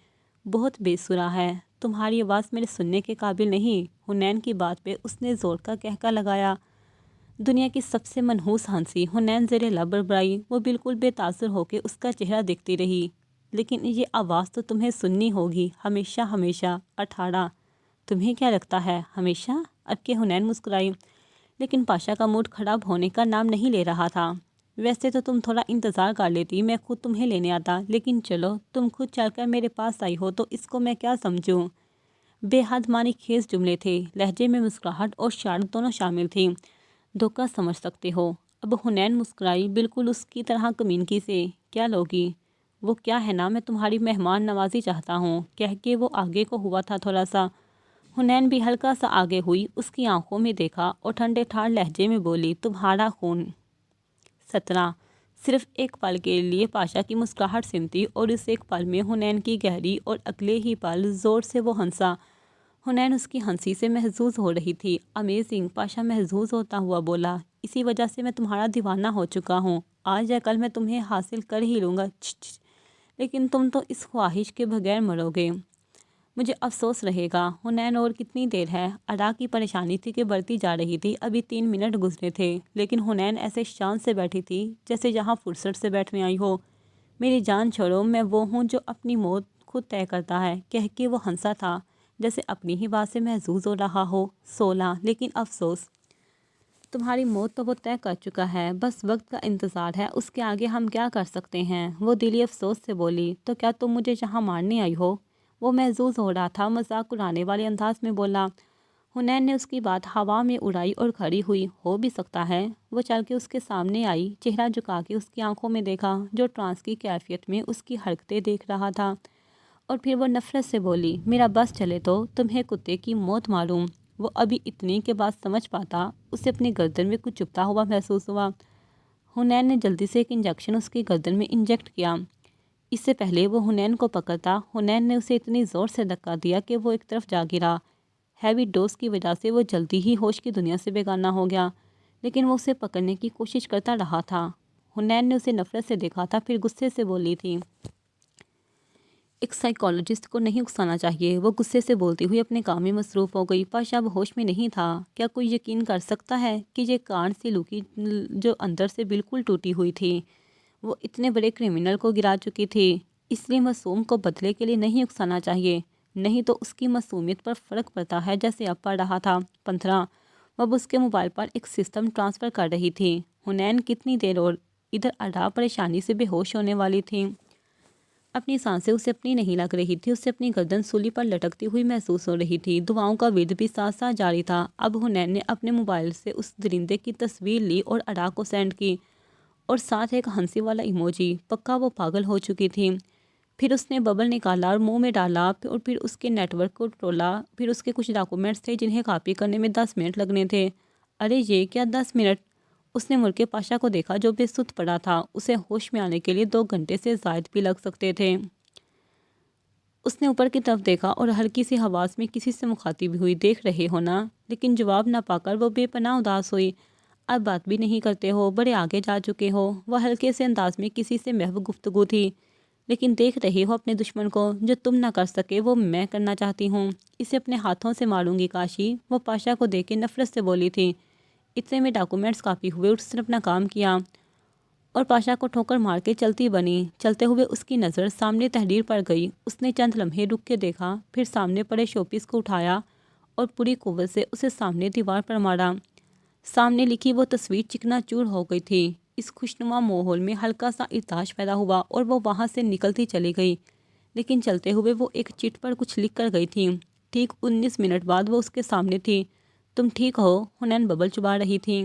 A: بہت بے سرا ہے، تمہاری آواز میرے سننے کے قابل نہیں۔ حنین کی بات پہ اس نے زور کا قہقہ لگایا، دنیا کی سب سے منحوس ہنسی۔ حنین زیر لب بڑبڑائی۔ وہ بالکل بے تاثر ہو کے اس کا چہرہ دیکھتی رہی۔ لیکن یہ آواز تو تمہیں سننی ہوگی، ہمیشہ ہمیشہ۔ 18 تمہیں کیا لگتا ہے ہمیشہ؟ اب کے حنین مسکرائی، لیکن پاشا کا موڈ خراب ہونے کا نام نہیں لے رہا تھا۔ ویسے تو تم تھوڑا انتظار کر لیتی، میں خود تمہیں لینے آتا، لیکن چلو تم خود چل کر میرے پاس آئی ہو تو اس کو میں کیا سمجھوں؟ بے حد معنی خیز جملے تھے، لہجے میں مسکراہٹ اور شرارت دونوں شامل تھی۔ دھوکہ سمجھ سکتے ہو۔ اب حنین مسکرائی، بالکل اس کی طرح کمینگی سے۔ کیا لوگی؟ وہ کیا ہے نا، میں تمہاری مہمان نوازی چاہتا ہوں، کہہ کے وہ آگے کو ہوا تھا تھوڑا سا۔ حنین بھی ہلکا سا آگے ہوئی، اس کی آنکھوں میں دیکھا اور ٹھنڈے ٹھار لہجے میں بولی، تمہارا خون۔ 17 صرف ایک پل کے لیے پاشا کی مسکراہٹ سمٹی، اور اس ایک پل میں حنین کی گہری، اور اگلے ہی پل زور سے وہ ہنسا۔ حنین اس کی ہنسی سے محظوظ ہو رہی تھی۔ امیزنگ، پاشا محظوظ ہوتا ہوا بولا، اسی وجہ سے میں تمہارا دیوانہ ہو چکا ہوں، آج یا کل میں تمہیں حاصل کر ہی لوں گا۔ لیکن تم تو اس خواہش کے بغیر مرو گے، مجھے افسوس رہے گا۔ حنین، اور کتنی دیر ہے؟ اڈا کی پریشانی تھی کہ بڑھتی جا رہی تھی۔ ابھی 3 منٹ گزرے تھے، لیکن حنین ایسے شان سے بیٹھی تھی جیسے یہاں فرصت سے بیٹھنے آئی ہو۔ میری جان چھوڑو، میں وہ ہوں جو اپنی موت خود طے کرتا ہے، کہہ کے وہ ہنسا تھا جیسے اپنی ہی بات سے محظوظ ہو رہا ہو۔ 16 لیکن افسوس، تمہاری موت تو وہ طے کر چکا ہے، بس وقت کا انتظار ہے، اس کے آگے ہم کیا کر سکتے ہیں؟ وہ دلی افسوس سے بولی، تو کیا تم مجھے یہاں مارنے آئی ہو؟ وہ محظوظ ہو رہا تھا، مذاق اڑانے والے انداز میں بولا۔ حنین نے اس کی بات ہوا میں اڑائی اور کھڑی ہوئی، ہو بھی سکتا ہے۔ وہ چل کے اس کے سامنے آئی، چہرہ جھکا کے اس کی آنکھوں میں دیکھا، جو ٹرانس کی کیفیت میں اس کی حرکتیں دیکھ رہا تھا، اور پھر وہ نفرت سے بولی، میرا بس چلے تو تمہیں کتے کی موت ماروں۔ وہ ابھی اتنے کے بعد سمجھ پاتا، اسے اپنی گردن میں کچھ چبھتا ہوا محسوس ہوا۔ حنین نے جلدی سے ایک انجیکشن اس کی گردن میں انجیکٹ کیا۔ اس سے پہلے وہ حنین کو پکڑتا، حنین نے اسے اتنی زور سے دھکا دیا کہ وہ ایک طرف جا گرا۔ ہیوی ڈوز کی وجہ سے وہ جلدی ہی ہوش کی دنیا سے بیگانہ ہو گیا، لیکن وہ اسے پکڑنے کی کوشش کرتا رہا تھا۔ حنین نے اسے نفرت سے دیکھا تھا، پھر غصے سے بولی تھی، ایک سائیکالوجسٹ کو نہیں اکسانا چاہیے۔ وہ غصے سے بولتی ہوئی اپنے کام میں مصروف ہو گئی۔ پاشا اب ہوش میں نہیں تھا۔ کیا کوئی یقین کر سکتا ہے کہ یہ کانٹ سی لوکی جو اندر سے بالکل ٹوٹی ہوئی تھی، وہ اتنے بڑے کرمنل کو گرا چکی تھی؟ اس لیے معصوم کو بدلے کے لیے نہیں اکسانا چاہیے، نہیں تو اس کی معصومیت پر فرق پڑتا ہے جیسے اب پڑ رہا تھا۔ 15 وہ اب اس کے موبائل پر ایک سسٹم ٹرانسفر کر رہی تھی۔ حنین کتنی دیر اور ادھر اڑا پریشانی سے بے ہوش ہونے والی تھی۔ اپنی سانسیں اسے اپنی نہیں لگ رہی تھی، اسے اپنی گردن سولی پر لٹکتی ہوئی محسوس ہو رہی تھی۔ دعاؤں کا ورد بھی ساتھ ساتھ جاری تھا۔ اب حنین نے اپنے موبائل سے اس درندے کی تصویر لی اور اڑا کو سینڈ کی، اور ساتھ ایک ہنسی والا ایموجی۔ پکا وہ پاگل ہو چکی تھی۔ پھر اس نے ببل نکالا اور منہ میں ڈالا، اور پھر اس کے نیٹ ورک کو ٹولا۔ پھر اس کے کچھ ڈاکومنٹس تھے جنہیں کاپی کرنے میں 10 منٹ لگنے تھے۔ ارے یہ کیا 10 منٹ؟ اس نے ملکے پاشا کو دیکھا جو بے سدھ پڑا تھا۔ اسے ہوش میں آنے کے لیے 2 گھنٹے سے زائد بھی لگ سکتے تھے۔ اس نے اوپر کی طرف دیکھا اور ہلکی سی حواس میں کسی سے مخاطب ہوئی، دیکھ رہے ہو نا؟ لیکن جواب نہ پا کر وہ بے پناہ اداس ہوئی۔ اب بات بھی نہیں کرتے ہو، بڑے آگے جا چکے ہو۔ وہ ہلکے سے انداز میں کسی سے محو گفتگو تھی۔ لیکن دیکھ رہے ہو اپنے دشمن کو، جو تم نہ کر سکے وہ میں کرنا چاہتی ہوں۔ اسے اپنے ہاتھوں سے ماروں گی کاشی۔ وہ پاشا کو دیکھ کے نفرت سے بولی تھی۔ اتنے میں ڈاکومنٹس کاپی ہوئے اور اس نے اپنا کام کیا اور پاشا کو ٹھوکر مار کے چلتی بنی۔ چلتے ہوئے اس کی نظر سامنے تحریر پر گئی۔ اس نے چند لمحے رک کے دیکھا، پھر سامنے پڑے شوپیس کو اٹھایا اور پوری قوت سے اسے سامنے دیوار پر مارا۔ سامنے لکھی وہ تصویر چکنا چور ہو گئی تھی۔ اس خوشنما ماحول میں ہلکا سا ارتعاش پیدا ہوا اور وہ وہاں سے نکلتی چلی گئی، لیکن چلتے ہوئے وہ ایک چٹ پر کچھ لکھ کر گئی تھی۔ ٹھیک 19 منٹ بعد وہ اس کے سامنے تھی۔ تم ٹھیک ہو؟ حنین ببل چبا رہی تھی۔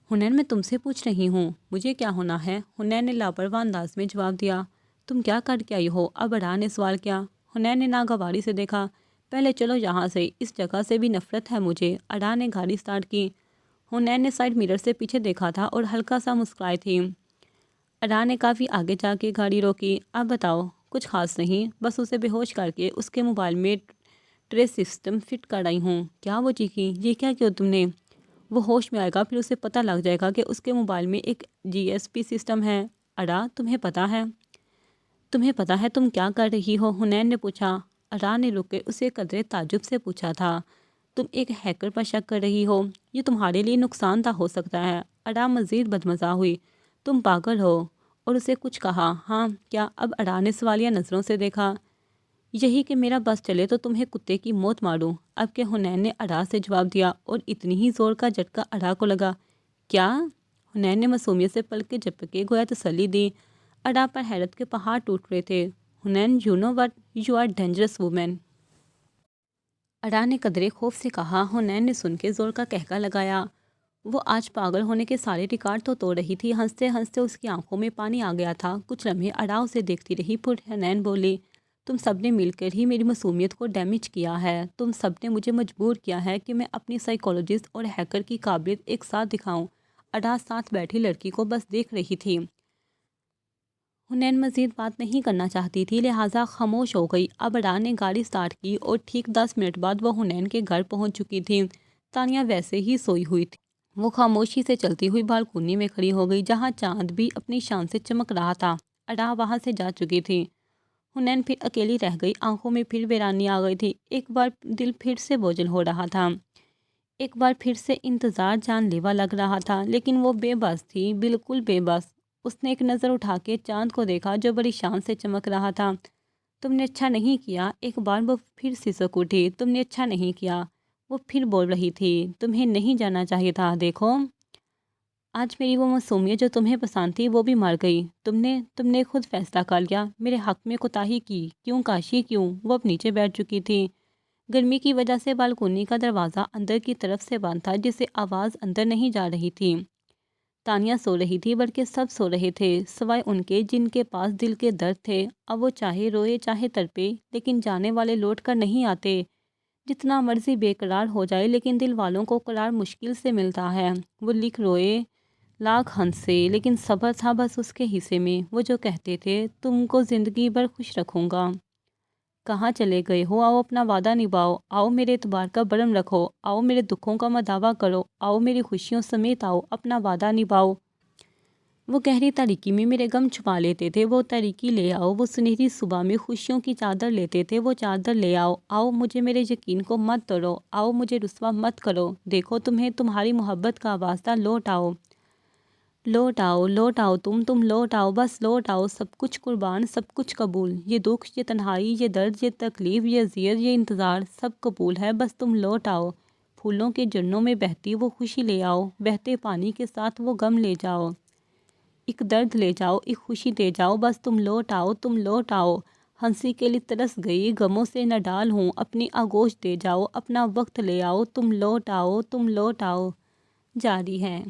A: حنین میں تم سے پوچھ رہی ہوں، مجھے کیا ہونا ہے؟ حنین نے لاپرواہ انداز میں جواب دیا۔ تم کیا کر کے آئی ہو؟ اب اڑا نے سوال کیا۔ حنین نے ناگواری سے دیکھا۔ پہلے چلو یہاں سے، اس جگہ سے بھی نفرت ہے مجھے۔ اڑا نے گاڑی سٹارٹ کی۔ حنین نے سائڈ میرر سے پیچھے دیکھا تھا اور ہلکا سا مسکرائی تھی۔ اڑا نے کافی آگے جا کے گاڑی روکی۔ اب بتاؤ۔ کچھ خاص نہیں، بس اسے بے ہوش کر کے اس کے موبائل میں ٹریس سسٹم فٹ کر رہی ہوں۔ کیا؟ وہ چیخی۔ یہ کیا کیا تم نے؟ وہ ہوش میں آئے گا، پھر اسے پتہ لگ جائے گا کہ اس کے موبائل میں ایک GSP سسٹم ہے۔ اڑا تمہیں پتہ ہے؟ تمہیں پتہ ہے تم کیا کر رہی ہو؟ حنین نے پوچھا۔ اڑا نے رک کے اسے قدرے تعجب سے پوچھا تھا۔ تم ایک ہیکر پر شک کر رہی ہو؟ یہ تمہارے لیے نقصان دہ ہو سکتا ہے۔ اڑا مزید بدمزہ ہوئی۔ تم پاگل ہو؟ اور اسے کچھ کہا؟ ہاں کیا؟ اب اڑا نے سوالیہ نظروں سے دیکھا۔ یہی کہ میرا بس چلے تو تمہیں کتے کی موت ماروں۔ اب کہ حنین نے اڑا سے جواب دیا، اور اتنی ہی زور کا جھٹکا اڑا کو لگا۔ کیا؟ حنین نے معصومیت سے پلک کے جھپکے گویا تسلی دی۔ اڑا پر حیرت کے پہاڑ ٹوٹ رہے تھے۔ Hunain you know what, you are dangerous woman. اڑا نے قدرے خوف سے کہا۔ حنین نے سن کے زور کا قہقہ لگایا۔ وہ آج پاگل ہونے کے سارے ریکارڈ تو توڑ رہی تھی۔ ہنستے ہنستے اس کی آنکھوں میں پانی آ گیا تھا۔ کچھ لمحے اڑا اسے دیکھتی رہی، پھر حنین بولی، تم سب نے مل کر ہی میری معصومیت کو ڈیمیج کیا ہے۔ تم سب نے مجھے مجبور کیا ہے کہ میں اپنی سائیکالوجسٹ اور ہیکر کی قابلیت ایک ساتھ دکھاؤں۔ اڑا ساتھ بیٹھی لڑکی کو بس دیکھ رہی تھی۔ حنین مزید بات نہیں کرنا چاہتی تھی، لہٰذا خاموش ہو گئی۔ اب اڑا نے گاڑی سٹارٹ کی اور ٹھیک 10 منٹ بعد وہ حنین کے گھر پہنچ چکی تھی۔ تانیہ ویسے ہی سوئی ہوئی تھی۔ وہ خاموشی سے چلتی ہوئی بالکونی میں کھڑی ہو گئی، جہاں چاند بھی اپنی شان سے چمک رہا تھا۔ اڑا وہاں سے جا چکی تھی۔ حنین پھر اکیلی رہ گئی، آنکھوں میں پھر ویرانی آ گئی تھی۔ ایک بار دل پھر سے بوجھل ہو رہا تھا، ایک بار پھر سے انتظار جان لیوا لگ رہا تھا، لیکن وہ بے بس تھی، بالکل بے بس۔ اس نے ایک نظر اٹھا کے چاند کو دیکھا جو بڑی شان سے چمک رہا تھا۔ تم نے اچھا نہیں کیا۔ ایک بار وہ پھر سسک اٹھی۔ تم نے اچھا نہیں کیا۔ وہ پھر بول رہی تھی، تمہیں نہیں جانا چاہیے تھا۔ دیکھو آج میری وہ معصومیت جو تمہیں پسند تھی وہ بھی مر گئی۔ تم نے خود فیصلہ کر لیا، میرے حق میں کوتاہی کی۔ کیوں کاشی کیوں؟ وہ اب نیچے بیٹھ چکی تھی۔ گرمی کی وجہ سے بالکونی کا دروازہ اندر کی طرف سے بند تھا، جس سے آواز اندر نہیں جا رہی تھی۔ تانیہ سو رہی تھی، بلکہ سب سو رہے تھے سوائے ان کے جن کے پاس دل کے درد تھے۔ اب وہ چاہے روئے چاہے تڑپے، لیکن جانے والے لوٹ کر نہیں آتے۔ جتنا مرضی بے قرار ہو جائے، لیکن دل والوں کو قرار مشکل سے ملتا ہے۔ وہ لکھ روئے، لاکھ ہنسے، لیکن صبر تھا بس اس کے حصے میں۔ وہ جو کہتے تھے، تم کو زندگی بھر خوش رکھوں گا۔ کہاں چلے گئے ہو؟ آؤ اپنا وعدہ نبھاؤ، آؤ میرے اعتبار کا برم رکھو، آؤ میرے دکھوں کا مداوع کرو، آؤ میری خوشیوں سمیت آؤ اپنا وعدہ نبھاؤ۔ وہ گہری تاریکی میں میرے غم چھپا لیتے تھے، وہ تاریکی لے آؤ، وہ سنہری صبح میں خوشیوں کی چادر لیتے تھے، وہ چادر لے آؤ، آؤ مجھے میرے یقین کو مت توڑو، آؤ مجھے رسوا مت کرو، دیکھو تمہیں تمہاری محبت کا واسطہ لوٹ آؤ، لوٹ آؤ، لوٹ آؤ، تم لوٹ آؤ، بس لوٹ آؤ، سب کچھ قربان، سب کچھ قبول، یہ دکھ، یہ تنہائی، یہ درد، یہ تکلیف، یہ اذیت، یہ انتظار، سب قبول ہے، بس تم لوٹ آؤ، پھولوں کے جھرنوں میں بہتی وہ خوشی لے آؤ، بہتے پانی کے ساتھ وہ غم لے جاؤ، ایک درد لے جاؤ، ایک خوشی دے جاؤ، بس تم لوٹ آؤ، تم لوٹ آؤ، ہنسی کے لیے ترس گئی، غموں سے نہ ڈال ہوں، اپنی آغوش دے جاؤ، اپنا وقت لے آؤ، تم لوٹ آؤ، تم لوٹ آؤ، جاری ہے۔